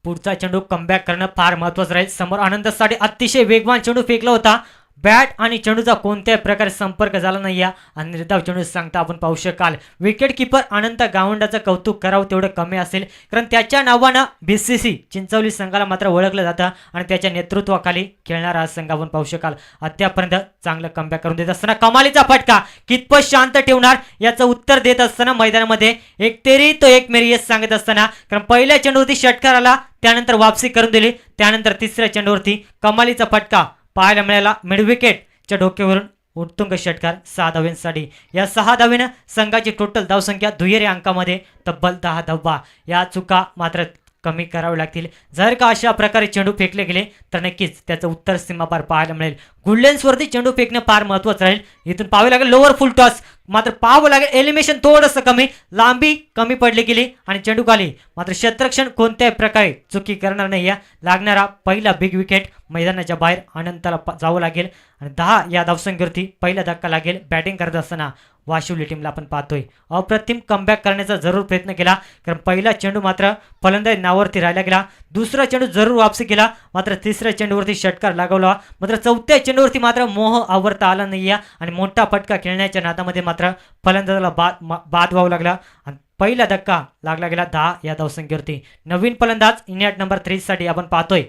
पुढचा चेंडू कमबॅक करणं फार महत्त्वाचं राहील. समोर आनंदासाठी अतिशय वेगवान चेंडू फेकला होता. बॅट आणि चेंडूचा कोणत्याही प्रकारे संपर्क झाला नाही आणि निर्धाव चेंडू सांगता आपण पाहू शकाल. विकेट किपर अनंत गावंडाचं कौतुक करावं तेवढं कमी असेल, कारण त्याच्या नावानं बीसीसी चिंचवली संघाला मात्र ओळखलं जातं आणि त्याच्या नेतृत्वाखाली खेळणारा हा संघ आपण पाहू शकाल. अद्यापर्यंत चांगलं कमबॅक करून देत असताना कमालीचा फटका कितपत शांत ठेवणार याचं उत्तर देत असताना मैदानामध्ये एक तेरी तो एक मेरी यस सांगत असताना, कारण पहिल्या चेंडूवरती षटकार आला, त्यानंतर वापसी करून दिली, त्यानंतर तिसऱ्या चेंडूवरती कमालीचा फटका पाहायला मिळाला. मिडविकेटच्या डोक्यावरून उत्तुंग षटकार 6 धावांसाठी. या 6 धावेनं संघाची टोटल धावसंख्या दुहेरी अंकामध्ये तब्बल 10 धावा. या चुका मात्र कमी करावे लागतील. जर का अशा प्रकारे चेंडू फेकले गेले तर नक्कीच त्याचं उत्तर सीमापार पाहायला मिळेल. गुडलेन्सवरती चेंडू फेकणं फार महत्त्वाचं राहील. इथून पाहावे लागेल लोअर फुल टॉस, मात्र पाहावं लागेल एलिमिनेशन थोडंसं कमी, लांबी कमी पडली गेली आणि चेंडू खाली. मात्र क्षेत्ररक्षण कोणत्याही प्रकारे चुकी करणार नाही. या लागणारा पहिला बिग विकेट मैदानाच्या बाहेर अनंताला जावं लागेल आणि 10 या धावसंख्येवरती पहिला धक्का लागेल. बॅटिंग करत असताना वाशिवली टीमला आपण पाहतोय अप्रतिम कमबॅक करण्याचा जरूर प्रयत्न केला, कारण पहिला चेंडू मात्र फलंदाज नावावरती राहिला गेला. दुसरा चेंडू जरूर वापसी केला, मात्र तिसऱ्या चेंडूवरती षटकार लागवला. मात्र चौथ्या चेंडूवरती मात्र मोह आवरता आला नाही आणि मोठा फटका खेळण्याच्या नादामध्ये मात्र फलंदाजाला बाद व्हावं लागला आणि पहिला धक्का लागला गेला 10 या धावसंख्येवरती. नवीन फलंदाज इनिंग नंबर 3 साठी आपण पाहतोय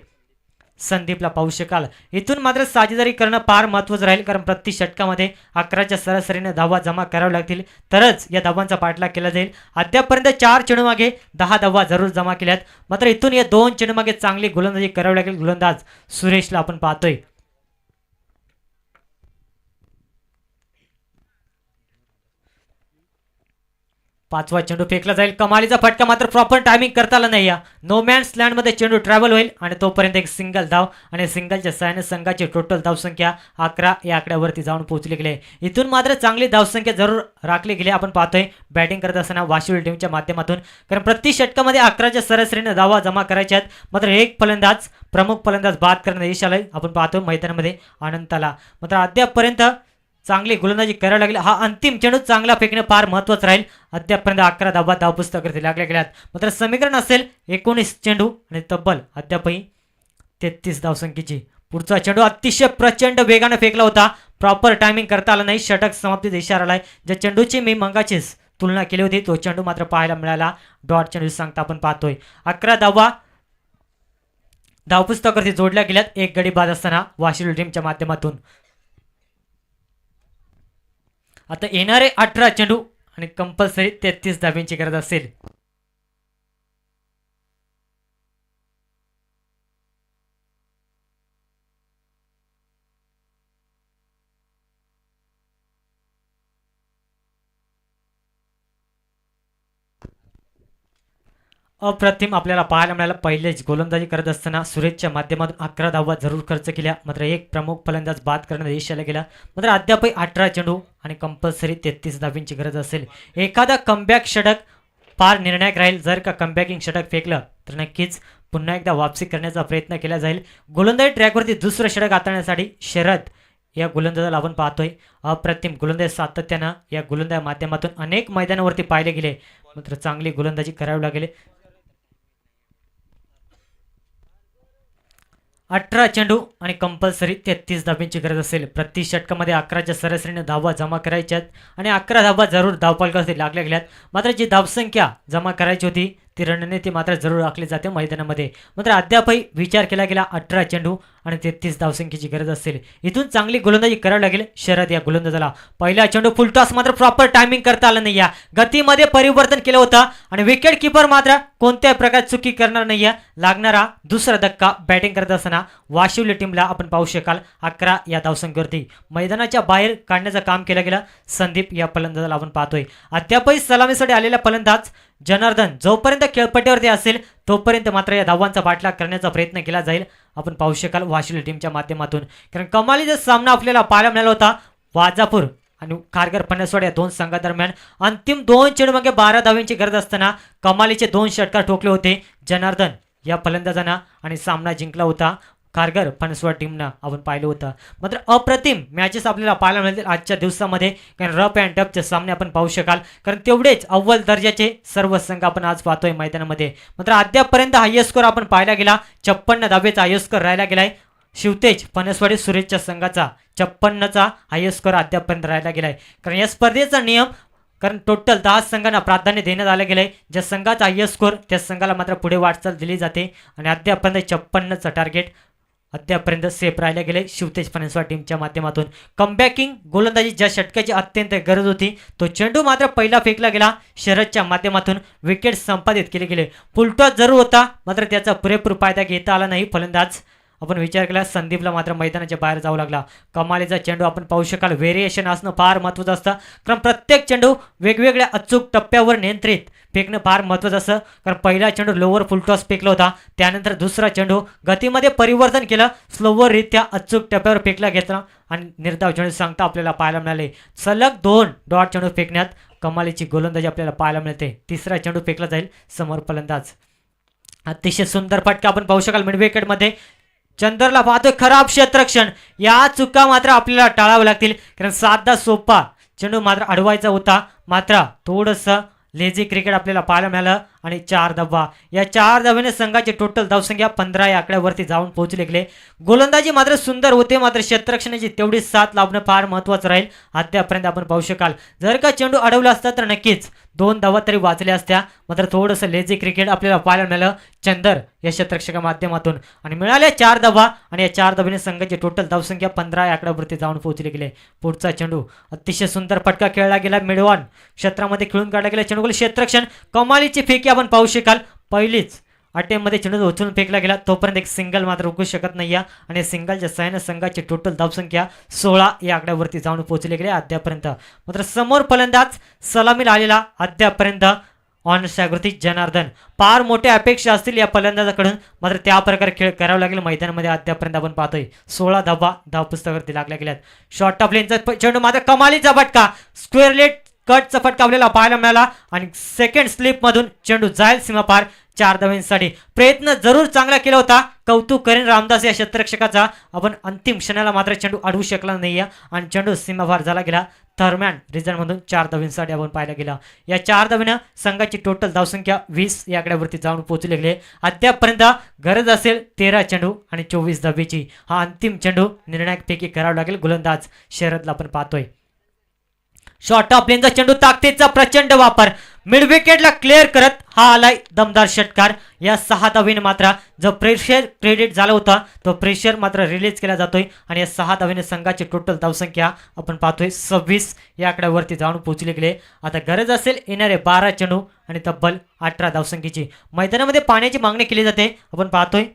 संदीपला पाहू शकाल. इथून मात्र साजेदारी करणं फार महत्त्वाचं राहील, कारण प्रति षटकामध्ये 11च्या सरासरीने धावा जमा कराव्या लागतील, तरच या धावांचा पाठलाग केला जाईल. अद्यापपर्यंत 4 चेंडूमागे 10 धावा जरूर जमा केल्यात. मात्र इथून या 2 चेंडूमागे चांगली गोलंदाजी करावी लागेल गोलंदाज सुरेशला आपण पाहतोय. पाचवा चेंडू फेकला जाईल. कमालीचा फटका, मात्र प्रॉपर टायमिंग करता आला नाही. या नो मॅन्स लँडमध्ये चेंडू ट्रॅव्हल होईल आणि तोपर्यंत एक सिंगल धाव आणि सिंगलच्या सहाय्याने संघाची टोटल धावसंख्या 11 या आकड्यावरती जाऊन पोहोचली गेली. इथून मात्र चांगली धावसंख्या जरूर राखली गेली. आपण पाहतोय बॅटिंग करत असताना वाशिवली टीमच्या माध्यमातून, कारण प्रति षटकामध्ये 11च्या सरासरीने धावा जमा करायच्या आहेत. मात्र एक फलंदाज प्रमुख फलंदाज बाद करण्यात यश आलंय. आपण पाहतोय मैदानामध्ये अनंताला. मात्र अद्यापपर्यंत चांगली गोलंदाजी करावी लागली. हा अंतिम चेंडू चांगला फेकणे फार महत्त्वाचं राहील. अद्यापर्यंत 11 धावा धावपुस्तकावरती लागल्या गेल्यात. मात्र समीकरण असेल 19 चेंडू आणि तब्बल अद्यापही 33 धावसंख्येची. पुढचा चेंडू अतिशय प्रचंड वेगाने फेकला होता, प्रॉपर टायमिंग करता आलं नाही. षटक समाप्तीचा इशारा आलाय. ज्या चेंडूची मी मंगाचीच तुलना केली होती तो चेंडू मात्र पाहायला मिळाला. डॉट चेंडू सांगता आपण पाहतोय 11 धावा धावपुस्तकावरती जोडल्या गेल्यात. एक गडी बाद असताना वाशिवली टीमच्या माध्यमातून. आता येणारे 18 चेंडू आणि कंपल्सरी 33 धाब्यांची गरज असेल. अप्रतिम आपल्याला पाहायला मिळालं. पहिलेच गोलंदाजी करत असताना सुरेशच्या माध्यमातून 11 धावा जरूर खर्च केल्या. मात्र एक प्रमुख फलंदाज बाद करण्यात यश आलं गेला. मात्र अद्यापही 18 चेंडू आणि कंपल्सरी 33 धाब्यांची गरज असेल. एखादा कमबॅक षटक फार निर्णायक राहील. जर का कमबॅकिंग षटक फेकलं तर नक्कीच पुन्हा एकदा वापसी करण्याचा प्रयत्न केला जाईल. गोलंदाजी ट्रॅकवरती दुसरं षटक हाताळण्यासाठी शरद या गोलंदाजाला आपण पाहतोय. अप्रतिम गोलंदाज सातत्यानं या गोलंदाजा माध्यमातून अनेक मैदानावरती पाहिले गेले. मात्र चांगली गोलंदाजी करावी लागेल. 18 चेंडू आणि कंपल्सरी 33 धाब्यांची गरज असेल. प्रति षटकामध्ये 11च्या सरासरीने धावा जमा करायच्यात आणि 11 धावा जरूर धावफलकावरती लागल्या गेल्यात. मात्र जी धावसंख्या जमा करायची होती ती रणनीती मात्र जरूर आखली जाते मैदानामध्ये. मात्र अद्यापही विचार केला गेला 18 चेंडू आणि 33 धावसंख्येची गरज असेल. इथून चांगली गोलंदाजी करावी लागेल शरद या गोलंदाजाला. पहिला चेंडू फुलटॉस, मात्र प्रॉपर टायमिंग करता आलं नाही. या गतीमध्ये परिवर्तन केलं होतं आणि विकेट किपर मात्र कोणत्याही प्रकारे चुकी करणार नाही. लागणारा दुसरा धक्का बॅटिंग करत असताना वाशिवली टीमला आपण पाहू शकाल 11 या धावसंख्येवरती मैदानाच्या बाहेर काढण्याचं काम केलं गेलं. संदीप या फलंदाजाला आपण पाहतोय. अद्यापही सलामीसाठी आलेला फलंदाज जनार्दन जोपर्यंत खेळपट्टीवरती असेल तोपर्यंत मात्र या धावांचा पाठलाग करण्याचा प्रयत्न केला जाईल. आपण पाहू शकाल वाशिवली टीमच्या माध्यमातून, कारण कमालीचा सामना आपल्याला पाहायला मिळाला होता. वाजापूर आणि खारघर फणसवाड या दोन संघादरम्यान अंतिम 2 चेंडू मागे 12 धावांची गरज असताना कमालीचे 2 षटकार ठोकले होते जनार्दन या फलंदाजांना आणि सामना जिंकला होता खारघर फणसवाड टीमनं आपण पाहिलं होतं. मात्र अप्रतिम मॅचेस आपल्याला पाहायला मिळतील आजच्या दिवसामध्ये, कारण रफ अँड टफचे सामने आपण पाहू शकाल, कारण तेवढेच अव्वल दर्जाचे सर्व संघ आपण आज पाहतोय मैदानामध्ये. मात्र अद्यापपर्यंत हायस्ट स्कोर आपण पाहायला गेला 56 धावेचा हायस्ट स्कोर राहिला गेलाय. शिवतेज फणसवाडी सुरेशच्या संघाचा 56चा हायस्ट स्कोर अद्यापपर्यंत राहिला गेलाय. कारण या स्पर्धेचा नियम, कारण टोटल 10 संघांना प्राधान्य देण्यात आलं गेलंय. ज्या संघाचा हायस्ट स्कोर त्या संघाला मात्र पुढे वाटचाल दिली जाते आणि अद्यापर्यंत 56चं टार्गेट अद्यापर्यंत सेफ राहिले गेले शिवतेज फणसवाड टीमच्या माध्यमातून. कमबॅकिंग गोलंदाजी ज्या षटकाची अत्यंत गरज होती तो चेंडू मात्र पहिला फेकला गेला शरदच्या माध्यमातून. विकेट संपादित केले गेले. फुलटॉस जरूर होता, मात्र त्याचा पुरेपूर फायदा घेता आला नाही फलंदाज. आपण विचार केला संदीपला मात्र मैदानाच्या बाहेर जावं लागला. कमालीचा चेंडू आपण पाहू शकाल. व्हेरिएशन असणं फार महत्त्वाचं असतं, कारण प्रत्येक चेंडू वेगवेगळ्या अचूक टप्प्यावर नियंत्रित फेकणं फार महत्त्वाचं असतं. कारण पहिला चेंडू लोवर फुलटॉस फेकला होता, त्यानंतर दुसरा चेंडू गतीमध्ये परिवर्तन केलं, स्लोवररित्या अचूक टप्प्यावर फेकला घेतला आणि निर्धाव चेंडू सांगता आपल्याला पाहायला मिळाले. सलग 2 डॉट चेंडू फेकण्यात कमालीची गोलंदाजी आपल्याला पाहायला मिळते. तिसरा चेंडू फेकला जाईल समोर फलंदाज. अतिशय सुंदर फटका आपण पाहू शकाल मिड विकेटमध्ये. चंदरला पाहतोय खराब क्षेत्ररक्षण. या चुका मात्र आपल्याला टाळाव्या लागतील, कारण साधा सोपा चेंडू मात्र अडवायचा होता. मात्र थोडंसं लेझी क्रिकेट आपल्याला पाहायला मिळालं आणि 4 धावा. या 4 धावेने संघाची टोटल धावसंख्या 15 या आकड्यावरती जाऊन पोहोचले गेले. गोलंदाजी मात्र सुंदर होते, मात्र क्षेत्ररक्षणाची तेवढी साथ लाभणं फार महत्त्वाचं राहील. अद्यापर्यंत आपण पाहू शकाल जर का चेंडू अडवला असता तर नक्कीच 2 धावा तरी वाचल्या असत्या. मात्र थोडंसं लेझी क्रिकेट आपल्याला पाहायला मिळालं चंदर या क्षेत्ररक्षका माध्यमातून आणि मिळाल्या 4 धावा आणि या 4 धावेने संघाची टोटल धावसंख्या 15 या आकड्यावरती जाऊन पोहोचले गेले. पुढचा चेंडू अतिशय सुंदर फटका खेळला गेला, मिडवान क्षेत्रामध्ये खेळून काढला गेला. चेंडू क्षेत्ररक्षण कमालीची फेकी आपण पाहू शकाल. पहिलीच अटेम्पमध्ये चेंडू उचलून फेकला गेला, तोपर्यंत एक सिंगल मात्र उकळू शकत नाही आणि सिंगलच्या सहाय्याने संघाची टोटल धावसंख्या 16 या आकड्यावरती जाऊन पोहोचले गेले अद्यापर्यंत. मात्र समोर फलंदाज सलामीला आलेला अद्यापर्यंत ऑन जागृती जनार्दन. फार मोठ्या अपेक्षा असतील या फलंदाजाकडून, मात्र त्या प्रकारे खेळ करावा लागेल मैदानामध्ये. अद्यापर्यंत आपण पाहतोय 16 धावा धावपुस्तकावरती लागल्या गेल्यात. शॉर्ट ऑफ लेनचा चेंडू मात्र कमालीचा फटका, स्क्वेअर लेट कटचा फटका आपल्याला पाहायला मिळाला आणि सेकंड स्लिप मधून चेंडू जाईल सीमापार 4 धावांसाठी. प्रयत्न जरूर चांगला केला होता, कौतुक करेन रामदास या क्षेत्ररक्षकाचा. आपण अंतिम क्षणाला मात्र चेंडू अडवू शकला नाही आणि चेंडू सीमापार झाला गेला. थर्मॅन रिझल्टमधून 4 धावांसाठी आपण पाहायला गेला. या 4 धावेनं संघाची टोटल धावसंख्या 20 या आकड्यावरती जाऊन पोहोचले गेले. अद्यापर्यंत गरज असेल 13 चेंडू आणि 24 धावेची. हा अंतिम चेंडू निर्णायकपैकी करावा लागेल गोलंदाज शरदला आपण पाहतोय. शॉर्ट ऑफ लेनचा चेंडू, ताकदीचा प्रचंड वापर, मिड विकेटला क्लिअर करत हा आलाय दमदार षटकार. या 6 धावेने मात्र जो प्रेशर क्रेडिट झाला होता तो प्रेशर मात्र रिलीज केला जातोय आणि या 6 धावेने संघाची टोटल धावसंख्या आपण पाहतोय 26 या आकड्यावरती जाऊन पोहोचले गेले. आता गरज असेल येणारे 12 चेंडू आणि तब्बल 18 धावसंख्येची. मैदानामध्ये पाण्याची मागणी केली जाते आपण पाहतोय.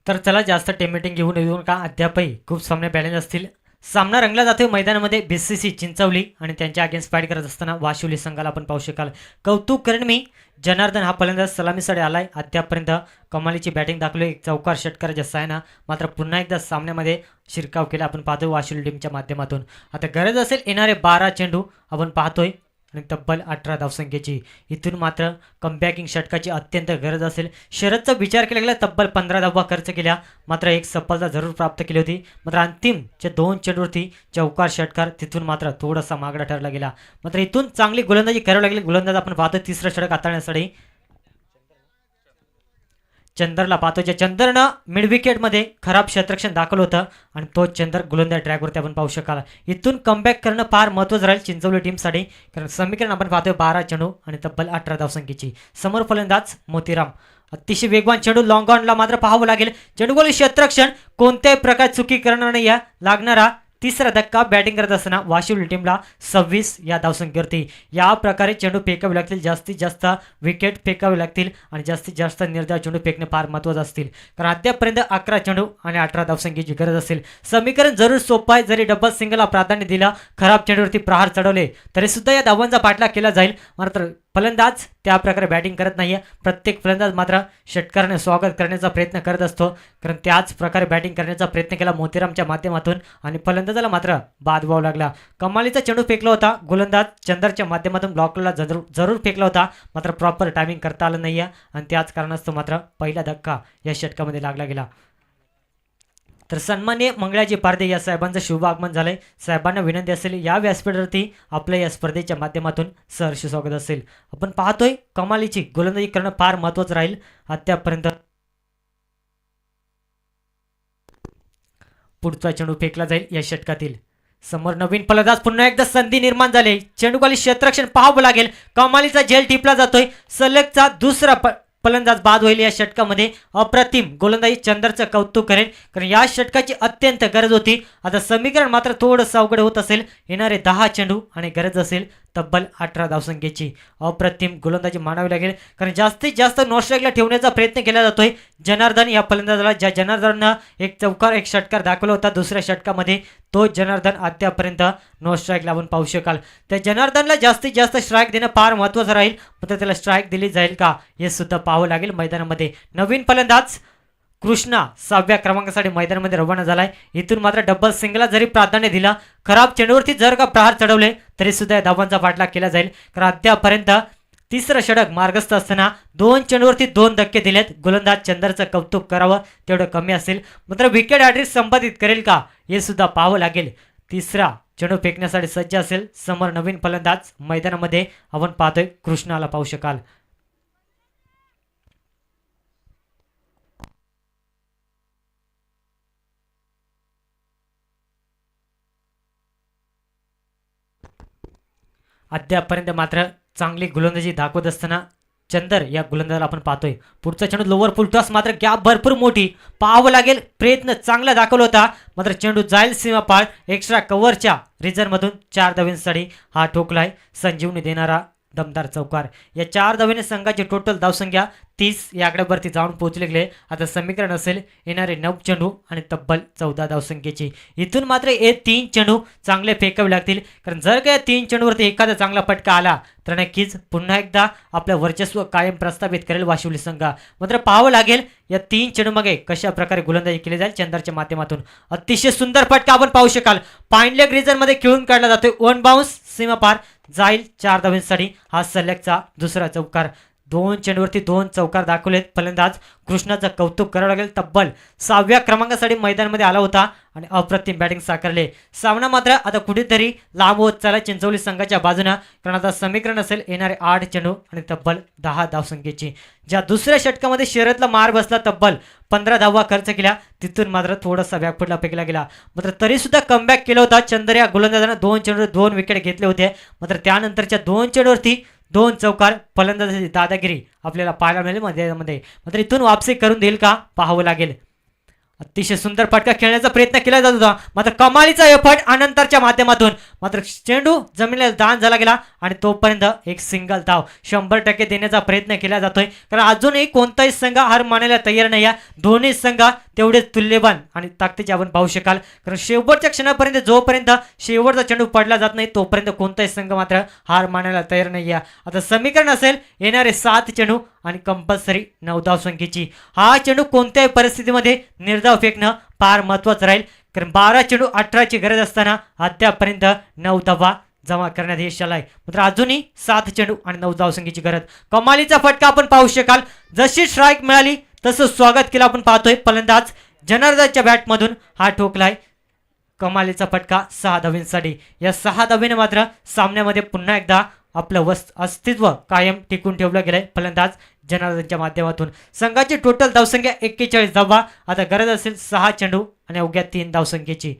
तर चला जास्त टेमिटिंग घेऊन येऊन का अद्यापही खूप सामने बॅलन्स असतील. सामना रंगला जातोय मैदानामध्ये बीसीसी चिंचवली आणि त्यांच्या अगेन्स्ट फाईट करत असताना वाशिवली संघाला आपण पाहू शकाल. कौतुक करेन मी, जनार्दन हा फलंदाज सलामीसाठी आलाय. अद्यापर्यंत कमालीची बॅटिंग दाखवली, एक चौकार षटकाराच्या सायना मात्र पुन्हा एकदा सामन्यामध्ये शिरकाव केला आपण पाहतोय वाशिवली टीमच्या माध्यमातून. आता गरज असेल येणारे 12 चेंडू आपण पाहतोय आणि तब्बल 18 धावसंख्येची. इथून मात्र कमबॅकिंग षटकाची अत्यंत गरज असेल. शरदचा विचार केला गेला, तब्बल 15 धावा खर्च केल्या, मात्र एक सफलता जरूर प्राप्त केली होती. मात्र अंतिमच्या 2 चेंडूवरती चौकार षटकार, तिथून मात्र थोडासा मागडा ठरला गेला. मात्र इथून चांगली गोलंदाजी करावी लागली. गोलंदाज आपण पाहतो तिसरं षटक हाताळण्यासाठी चंदरला पाहतो, ज्या चंदरनं मिड विकेटमध्ये खराब क्षेत्ररक्षण दाखवलं होतं आणि तो चंदर गोलंदाज ट्रॅकवरती आपण पाहू शकाल. इथून कमबॅक करणं फार महत्त्वाचं राहील चिंचवली टीमसाठी, कारण समीकरण आपण पाहतोय 12 चेंडू आणि तब्बल 18 धावसंख्येची. समोर फलंदाज मोतीराम, अतिशय वेगवान चेंडू लॉंग ऑनला मात्र पाहावं लागेल. चेंडू गोल क्षेत्ररक्षण कोणत्याही प्रकारे चुकी करणार नाही लागणारा तिसरा धक्का बॅटिंग करत असताना वाशिवली टीमला 26 या धावसंख्येवरती. या प्रकारे चेंडू फेकावे लागतील, जास्तीत जास्त विकेट फेकावे लागतील आणि जास्तीत जास्त निर्धाव चेंडू फेकणे फार महत्त्वाचं असतील, कारण अद्यापर्यंत 11 चेंडू आणि 18 धावसंख्येची गरज असेल. समीकरण जरूर सोपं आहे, जरी डबल सिंगलला प्राधान्य दिलं, खराब चेंडूवरती प्रहार चढवले तरी सुद्धा या धावांचा पाठलाग केला जाईल. मात्र फलंदाज त्या प्रकारे बॅटिंग करत नाहीये. प्रत्येक फलंदाज मात्र षटकाराने स्वागत करण्याचा प्रयत्न करत असतो, कारण त्याच प्रकारे बॅटिंग करण्याचा प्रयत्न केला मोतीरामच्या माध्यमातून आणि फलंदाजाला मात्र बाद व्हावा लागला. कमालीचा चेंडू फेकला होता, गोलंदाज चंदरच्या माध्यमातून ब्लॉकला जरूर फेकला होता, मात्र प्रॉपर टायमिंग करता आलं नाहीये आणि त्याच कारणास्तव मात्र पहिला धक्का या षटकामध्ये लागला गेला. तर सन्माननीय मंगळाजी पारदे या साहेबांचं शुभ आगमन झालंय. साहेबांना विनंती असेल या व्यासपीठावरती आपल्या या स्पर्धेच्या माध्यमातून सहर्ष स्वागत असेल. आपण पाहतोय कमालीची गोलंदाजी करणं फार महत्त्वाचं राहील अद्यापर्यंत. पुढचा चेंडू फेकला जाईल या षटकातील. समोर नवीन फलंदाज, पुन्हा एकदा संधी निर्माण झाली. चेंडूखाली क्षेत्ररक्षण पाहावं लागेल. कमालीचा झेल टिपला जातोय. सलगचा दुसरा फलंदाज बाद होईल या षटकामध्ये. अप्रतिम गोलंदाजी चंदरचं कौतुक करेल, कारण या षटकाची अत्यंत गरज होती. आता समीकरण मात्र थोडंसं अवघड होत असेल. येणारे 10 चेंडू आणि गरज असेल तब्बल 18 धावसंख्येची. अप्रतिम गोलंदाजी मानावी लागेल, कारण जास्तीत जास्त नो स्ट्राईकला ठेवण्याचा प्रयत्न केला जातोय जनार्दन या फलंदाजाला. ज्या जनार्दननं एक चौकार एक षटकार दाखवला होता दुसऱ्या षटकामध्ये, तो जनार्दन अद्यापर्यंत नो स्ट्राईक लावून पाहू शकाल. त्या जनार्दनला जास्तीत जास्त स्ट्राईक देणं फार महत्त्वाचं राहील. मात्र त्याला स्ट्राईक दिली जाईल का हे सुद्धा पाहावं लागेल मैदानामध्ये. नवीन फलंदाज कृष्णा 6व्या क्रमांकासाठी मैदानामध्ये रवाना झालाय. इथून मात्र डबल सिंगलला जरी प्राधान्य दिला, खराब चेंडूवरती जर का प्रहार चढवले तरी सुद्धा या धावांचा पाठलाग केला जाईल. कारण अद्यापर्यंत तिसरं षटक मार्गस्थ असताना 2 चेंडूवरती 2 धक्के दिलेत. गोलंदाज चंदरचं कौतुक करावं तेवढं कमी असेल. मात्र विकेट हॅट्रिक संपादित करेल का हे सुद्धा पाहावं लागेल. तिसरा चेंडू फेकण्यासाठी सज्ज असेल. समोर नवीन फलंदाज मैदानामध्ये आपण पाहतोय कृष्णाला पाहू शकाल. अद्यापर्यंत मात्र चांगली गोलंदाजी दाखवत असताना चंदर या गोलंदाजाला आपण पाहतोय. पुढचा चेंडू लोअर फुल टॉस, मात्र गॅप भरपूर मोठी पाहावं लागेल. प्रयत्न चांगला दाखवला होता, मात्र चेंडू जाईल सीमापार. एक्स्ट्रा कव्हरच्या रिझनमधून 4 धावांसाठी हा ठोकलाय. संजीवनी देणारा दमदार चौकार. या 4 धावेने संघाची टोटल धावसंख्या 30 या आकड्यावरती जाऊन पोहोचले गेले. आता समीकरण असेल येणारे 9 चेंडू आणि तब्बल 14 धावसंख्येची. इथून मात्र हे 3 चेंडू चांगले फेकावे लागतील, कारण जर का या 3 चेंडूवरती एखादा चांगला फटका आला तर नक्कीच पुन्हा एकदा आपलं वर्चस्व कायम प्रस्थापित करेल वाशिवली संघ. मात्र पाहावं लागेल या 3 चेंडू मागे कशा प्रकारे गोलंदाजी केली जाईल चंदरच्या माध्यमातून. अतिशय सुंदर फटका आपण पाहू शकाल. फाईन लेग रिजनमध्ये खेळून काढला जातोय. 1 बाउन्स सीमापार जाईल 4 धावांसाठी. हा सलगचा दुसरा चौकार. 2 चेंडूवरती 2 चौकार दाखवलेत. फलंदाज कृष्णाचं कौतुक करावं लागेल. तब्बल 6व्या क्रमांकासाठी मैदानामध्ये आला होता आणि अप्रतिम बॅटिंग साकारले. सामना मात्र आता कुठेतरी लांब होत चालला चिंचवली संघाच्या बाजूनं, कारण आता समीकरण असेल येणारे 8 चेंडू आणि तब्बल 10 धावसंख्येची. ज्या दुसऱ्या षटकामध्ये शर्यतला मार बसला, तब्बल 15 धावा खर्च केल्या, तिथून मात्र थोडासा बॅकफुटला फेकला गेला. मात्र तरी सुद्धा कमबॅक केला होता चंदर या गोलंदाजानं. 2 चेंडूवर 2 विकेट घेतले होते. मात्र त्यानंतरच्या 2 चेंडूवरती 2 चौकार. फलंदाजाची दादागिरी आपल्याला पाहायला मिळेल मध्ये. मात्र इथून वापसी करून देईल का पाहावं लागेल. अतिशय सुंदर फटका खेळण्याचा प्रयत्न केला जात होता, मात्र कमालीचा एफर्ट अनंतरच्या माध्यमातून. मात्र चेंडू जमिनीला दान झाला गेला आणि तोपर्यंत एक सिंगल धाव 100% देण्याचा प्रयत्न केला जातोय. कारण अजूनही कोणताही संघ हार मानायला तयार नाही. दोन्ही संघ तेवढेच तुल्यवान आणि ताकदीचे आपण पाहू शकाल. कारण शेवटच्या क्षणापर्यंत जोपर्यंत शेवटचा चेंडू पडला जात नाही तोपर्यंत कोणताही संघ मात्र हार मानायला तयार नाही. आता समीकरण असेल येणारे 7 चेंडू आणि कंपल्सरी 9 धावसंख्येची. हा चेंडू कोणत्याही परिस्थितीमध्ये निर्धाव फेकणं फार महत्त्वाचं राहील, कारण 12 चेंडू 18ची गरज असताना अद्यापर्यंत 9 धावा जमा करण्यात यश आलाय. मात्र अजूनही 7 चेंडू आणि 9 धावसंख्येची गरज. कमालीचा फटका आपण पाहू शकाल. जशी स्ट्राईक मिळाली तसं स्वागत केलं आपण पाहतोय. फलंदाज जनार्दनच्या बॅटमधून हा ठोकलाय. कमालीचा फटका 6 धावांसाठी. या 6 धावेने मात्र सामन्यामध्ये पुन्हा एकदा आपलं अस्तित्व कायम टिकून ठेवलं गेलंय फलंदाज जनार्दनच्या माध्यमातून. संघाची टोटल धावसंख्या 41 धावा. आता गरज असेल 6 चेंडू आणि अवघ्या 3 धावसंख्येची.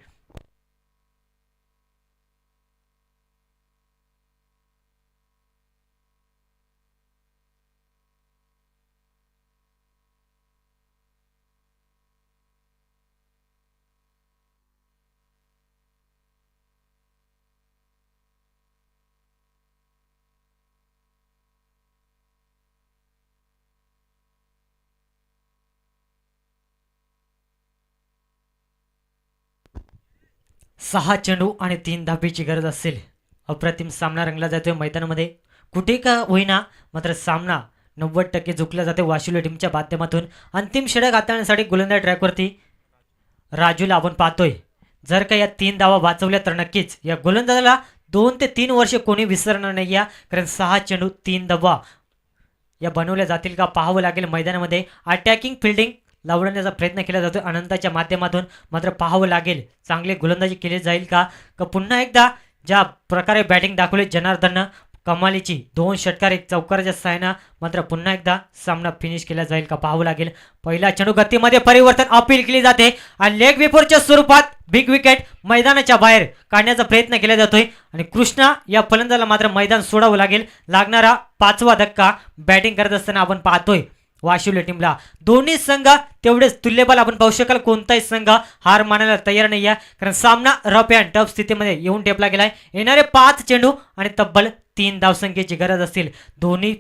सहा चेंडू आणि 3 धाबीची गरज असेल. अप्रतिम सामना रंगला जातोय मैदानामध्ये. कुठे का होईना मात्र सामना 90% झुकला जाते वाशिवली टीमच्या माध्यमातून. अंतिम षटक हाताळण्यासाठी गोलंदाज ट्रॅकवरती राजूला आपण पाहतोय. जर का या 3 धावा वाचवल्या तर नक्कीच या गोलंदाजाला 2 ते 3 वर्ष कोणी विसरणार नाही. कारण 6 चेंडू 3 धावा या बनवल्या जातील का पाहावं लागेल मैदानामध्ये. अटॅकिंग फिल्डिंग लावण्याचा प्रयत्न केला जातो अनंताच्या माध्यमातून. मात्र पाहावं लागेल चांगली गोलंदाजी केली जाईल का पुन्हा एकदा ज्या प्रकारे बॅटिंग दाखवली जनार्दननं कमालीची 2 षटकार 1 चौकाराच्या साहाय्यानं मात्र पुन्हा एकदा सामना फिनिश केला जाईल का पाहावं लागेल. पहिला चेंडू गतीमध्ये परिवर्तन अपील केली जाते आणि लेग बिफोरच्या स्वरूपात बिग विकेट मैदानाच्या बाहेर काढण्याचा प्रयत्न केला जातोय आणि कृष्णा या फलंदाजाला मात्र मैदान सोडावं लागेल. लागणारा 5वा धक्का बॅटिंग करत असताना आपण पाहतोय वाशिवली टीमला. दोन्ही संघ तेवढेच तुल्यबल आपण पाहू शकाल. कोणताही संघ हार मानायला तयार नाही आहे कारण सामना रफ अँड टफ स्थितीमध्ये येऊन टेपला गेलाय. येणारे 5 चेंडू आणि तब्बल 3 धावसंख्येची गरज असतील. दोन्ही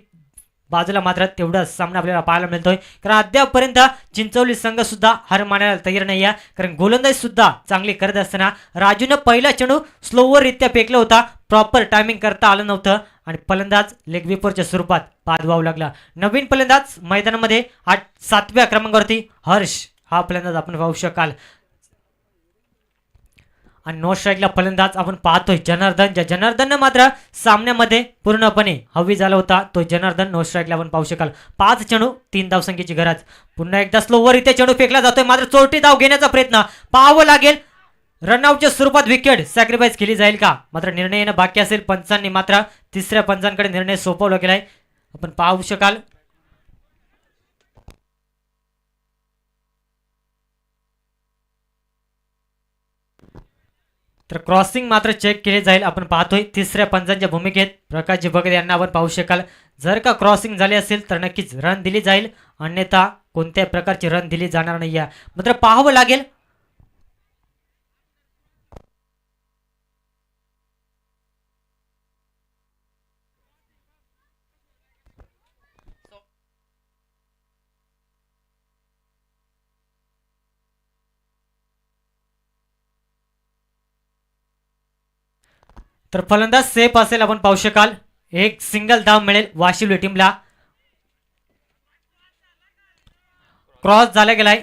बाजूला मात्र तेवढाच सामना आपल्याला पाहायला मिळतोय कारण अद्यापपर्यंत चिंचवली संघ सुद्धा हार मानायला तयार नाही आहे कारण गोलंदाजी सुद्धा चांगली करत असताना राजूनं पहिला चेंडू स्लोवररित्या फेकला होता. प्रॉपर टायमिंग करता आलं नव्हतं आणि फलंदाज लेग विफोरच्या स्वरूपात बाद व्हावं लागला. नवीन फलंदाज मैदानामध्ये 7व्या क्रमांकावरती हर्ष हा फलंदाज आपण पाहू शकाल आणि नो स्ट्राईकला फलंदाज आपण पाहतोय जनार्दन. ज्या जनार्दननं मात्र सामन्यामध्ये पूर्णपणे हवी झाला होता तो जनार्दन नो स्ट्राईकला आपण पाहू शकाल. 5 चेंडू 3 धावसंख्येची गरज. पुन्हा एकदा स्लोवर इथे चेंडू फेकला जातोय मात्र चोरटी धाव घेण्याचा प्रयत्न पाहावं लागेल. रनआउटच्या स्वरूपात विकेट सॅक्रिफाईस केली जाईल का मात्र निर्णय येणं बाकी असेल. पंचांनी मात्र तिसऱ्या पंचांकडे निर्णय सोपवला गेलाय आपण पाहू शकाल. तर क्रॉसिंग मात्र चेक केले जाईल आपण पाहतोय. तिसऱ्या पंचांच्या भूमिकेत प्रकाशजी भगत यांना आपण पाहू शकाल. जर का क्रॉसिंग झाली असेल तर नक्कीच रन दिली जाईल अन्यथा कोणत्याही प्रकारची रन दिली जाणार नाही आहे. मात्र पाहावं लागेल तर फलंदाज सेफ असेल आपण पाहू शकाल. एक सिंगल धाव मिळेल वाशिवली टीमला. क्रॉस झाला गेलाय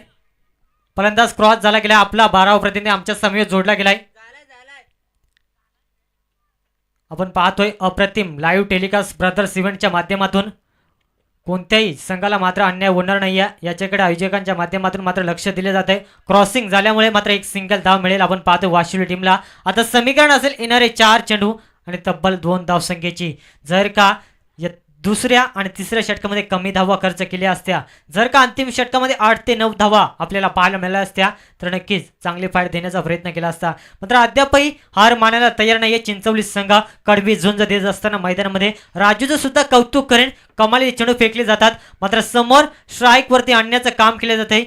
फलंदाज क्रॉस झाला गेलाय. आपला 12वा प्रतिनिधी आमच्या समवेत जोडला गेलाय. आपण पाहतोय अप्रतिम लाईव्ह टेलिकास्ट ब्रदर्स इव्हेंटच्या माध्यमातून. कोणत्याही संघाला मात्र अन्याय होणार नाही आहे याच्याकडे आयोजकांच्या माध्यमातून मात्र लक्ष दिले जात आहे. क्रॉसिंग झाल्यामुळे मात्र एक सिंगल धाव मिळेल आपण पाहतो वाशिवली टीमला. आता समीकरण असेल येणारे 4 चेंडू आणि तब्बल 2 धावसंख्येची. जर का दुसऱ्या आणि तिसऱ्या षटकामध्ये कमी धावा खर्च केल्या असत्या जर का अंतिम षटकामध्ये 8 ते 9 धावा आपल्याला पाहायला मिळाल्या असत्या तर नक्कीच चांगली फाईट देण्याचा प्रयत्न केला असता. मात्र अद्यापही हार मानायला तयार नाहीये चिंचवली संघ. कडवी झुंज देत असताना मैदानामध्ये राजूचं सुद्धा कौतुक करेन. कमाली चेंडू फेकले जातात मात्र समोर स्ट्राईक वरती आणण्याचं काम केले जाते.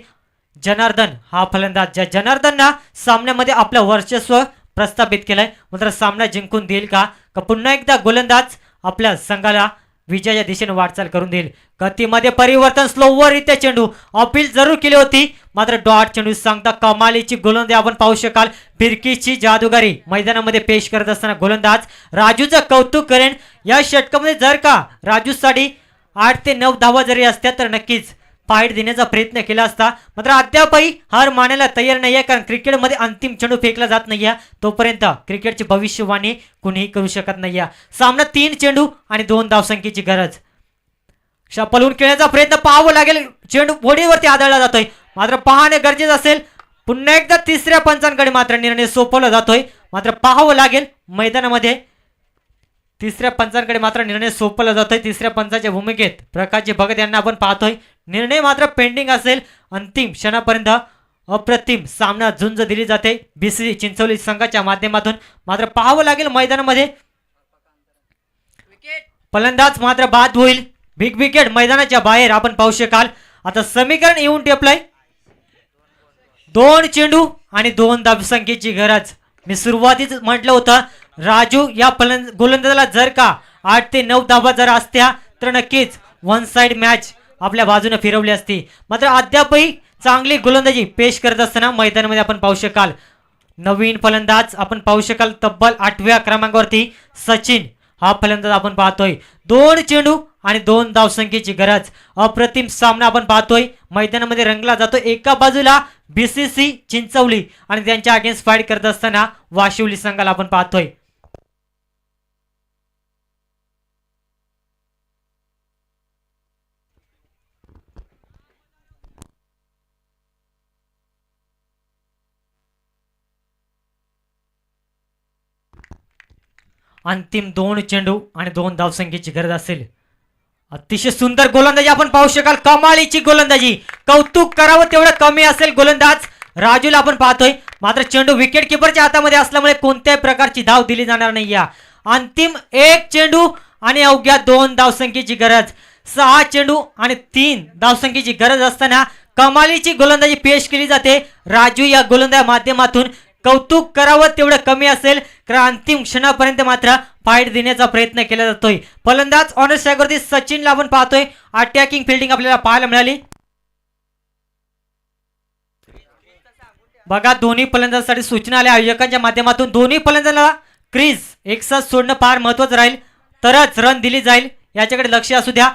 जनार्दन हा फलंदाज ज्या जनार्दनना सामन्यामध्ये आपलं वर्चस्व प्रस्थापित केलंय मात्र सामना जिंकून देईल का पुन्हा एकदा गोलंदाज आपल्या संघाला विजयाच्या दिशेने वाटचाल करून देईल. गतीमध्ये परिवर्तन स्लोवर इथे चेंडू अपील जरूर केली होती मात्र डॉट चेंडू सांगता कमालीची गोलंदाजी आपण पाहू शकाल. फिरकीची जादूगारी मैदानामध्ये पेश करत असताना गोलंदाज राजूचं कौतुक करेन. या षटकामध्ये जर का राजूसाठी 8 ते 9 धावा जरी असत्या तर नक्कीच फाईट देण्याचा प्रयत्न केला असता. मात्र अद्यापही हार मानायला तयार नाही आहे कारण क्रिकेटमध्ये अंतिम चेंडू फेकला जात नाही आहे तोपर्यंत क्रिकेटची भविष्यवाणी कुणीही करू शकत नाही आहे. सामना 3 चेंडू आणि 2 धावसंख्येची गरज. पळून खेळण्याचा प्रयत्न पाहावं लागेल. चेंडू बोडीवरती आदळला जातोय मात्र पाहणे गरजेचं असेल. पुन्हा एकदा तिसऱ्या पंचांकडे मात्र निर्णय सोपवला जातोय मात्र पाहावं लागेल मैदानामध्ये तिसऱ्या पंचांकडे मात्र निर्णय सोपवला जातोय. तिसऱ्या पंचाच्या भूमिकेत प्रकाशजी भगत यांना आपण पाहतोय. निर्णय मात्र पेंडिंग असेल अंतिम क्षणापर्यंत. अप्रतिम सामना झुंज दिली जाते बीसी चिंचवली संघाच्या माध्यमातून. मात्र पाहावं लागेल मैदानामध्ये फलंदाज मात्र बाद होईल. बिग विकेट मैदानाच्या बाहेर आपण पाहू शकाल. आता समीकरण येऊन टेपलंय 2 चेंडू आणि 2 धावसंख्येची गरज. मी सुरुवातीच म्हटलं होतं राजू या गोलंदाजाला जर का 8 ते 9 धावा जर असत्या तर नक्कीच वन साइड मॅच आपल्या बाजूने फिरवली असती. मात्र अद्यापही चांगली गोलंदाजी पेश करत असताना मैदानामध्ये आपण पाहू शकाल नवीन फलंदाज आपण पाहू शकाल. तब्बल 8व्या क्रमांकावरती सचिन हा फलंदाज आपण पाहतोय. 2 चेंडू आणि 2 धावसंख्येची गरज. अप्रतिम सामना आपण पाहतोय मैदानामध्ये रंगला जातो. एका बाजूला बीसीसी चिंचवली आणि त्यांच्या अगेन्स्ट फाईट करत असताना वाशिवली संघाला आपण पाहतोय. अंतिम 2 चेंडू आणि 2 धावसंख्येची गरज असेल. अतिशय सुंदर गोलंदाजी आपण पाहू शकाल. कमालीची गोलंदाजी, कौतुक करावं तेवढं कमी असेल. गोलंदाज राजूला आपण पाहतोय, मात्र चेंडू विकेट किपरच्या हातामध्ये असल्यामुळे कोणत्याही प्रकारची धाव दिली जाणार नाही. या अंतिम 1 चेंडू आणि अवघ्या 2 धावसंख्येची गरज. 6 चेंडू आणि 3 धावसंख्येची गरज असताना कमालीची गोलंदाजी पेश केली जाते. राजू या गोलंदाज माध्यमातून कौतुक करावं तेवढं कमी असेल, कारण अंतिम क्षणापर्यंत मात्र फाईट देण्याचा प्रयत्न केला जातोय. फलंदाज ऑनर स्ट्रायकवरती सचिनला आपण पाहतोय. अटॅकिंग फिल्डिंग आपल्याला पाहायला मिळाली. बघा, दोन्ही फलंदाजांसाठी सूचना आल्या आयोजकांच्या माध्यमातून. दोन्ही फलंदाजांना क्रीज एकसाथ सोडणं फार महत्वाचं राहील, तरच रन दिली जाईल, याच्याकडे लक्ष असू द्या.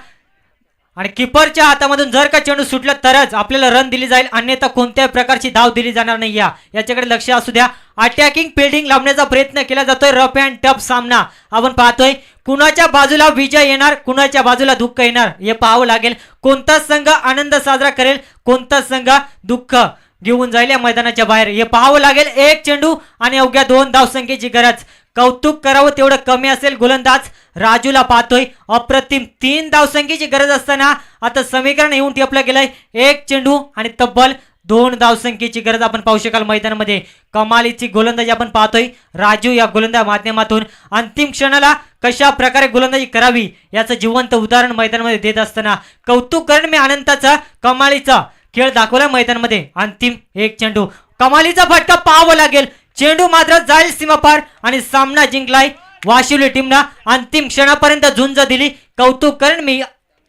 आणि किपरच्या हातामधून जर का चेंडू सुटला तरच आपल्याला रन दिली जाईल, अन्यथा कोणत्याही प्रकारची धाव दिली जाणार नाही. याच्याकडे लक्ष असू द्या. अटॅकिंग फिल्डिंग लावण्याचा प्रयत्न केला जातोय. रफ अँड टफ सामना आपण पाहतोय. कुणाच्या बाजूला विजय येणार, कुणाच्या बाजूला दुःख येणार हे पाहावं लागेल. कोणता संघ आनंद साजरा करेल, कोणता संघ दुःख घेऊन जाईल या मैदानाच्या बाहेर हे पाहावं लागेल. 1 चेंडू आणि अवघ्या 2 धावसंख्येची गरज. कौतुक करावं तेवढं कमी असेल. गोलंदाज राजूला पाहतोय. अप्रतिम 3 धावसंख्येची गरज असताना आता समीकरण येऊन टिपलं गेलंय. 1 चेंडू आणि तब्बल 2 धावसंख्येची गरज आपण पाहू शकाल मैदानामध्ये. कमालीची गोलंदाजी आपण पाहतोय. राजू या गोलंदाज माध्यमातून अंतिम क्षणाला कशा प्रकारे गोलंदाजी करावी याचं जिवंत उदाहरण मैदानामध्ये देत असताना कौतुक करण मी अनंताचा कमालीचा खेळ दाखवला मैदानामध्ये. अंतिम 1 चेंडू, कमालीचा फटका पाहावा लागेल. चेंडू मात्र जाईल सीमापार आणि सामना जिंकलाय वाशिवली टीमनं. अंतिम क्षणापर्यंत झुंज दिली. कौतुक करण मी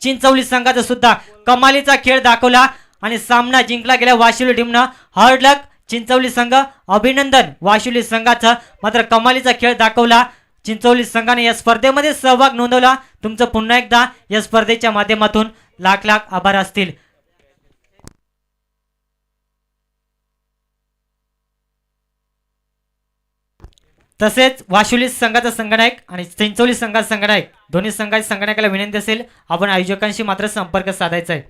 चिंचवली संघाचा सुद्धा कमालीचा खेळ दाखवला आणि सामना जिंकला गेला वाशिवली टीमनं. हार्ड लक चिंचवली संघ, अभिनंदन वाशिवली संघाचं. मात्र कमालीचा खेळ दाखवला चिंचवली संघाने. या स्पर्धेमध्ये सहभाग नोंदवला. तुमचं पुन्हा एकदा या स्पर्धेच्या माध्यमातून लाख लाख आभार असतील. तसेच वाशिवली संघाचा संघनायक आणि चिंचवली संघाचा संघनायक दोन्ही संघाच्या संघनायकाला विनंती असेल, आपण आयोजकांशी मात्र संपर्क साधायचा आहे.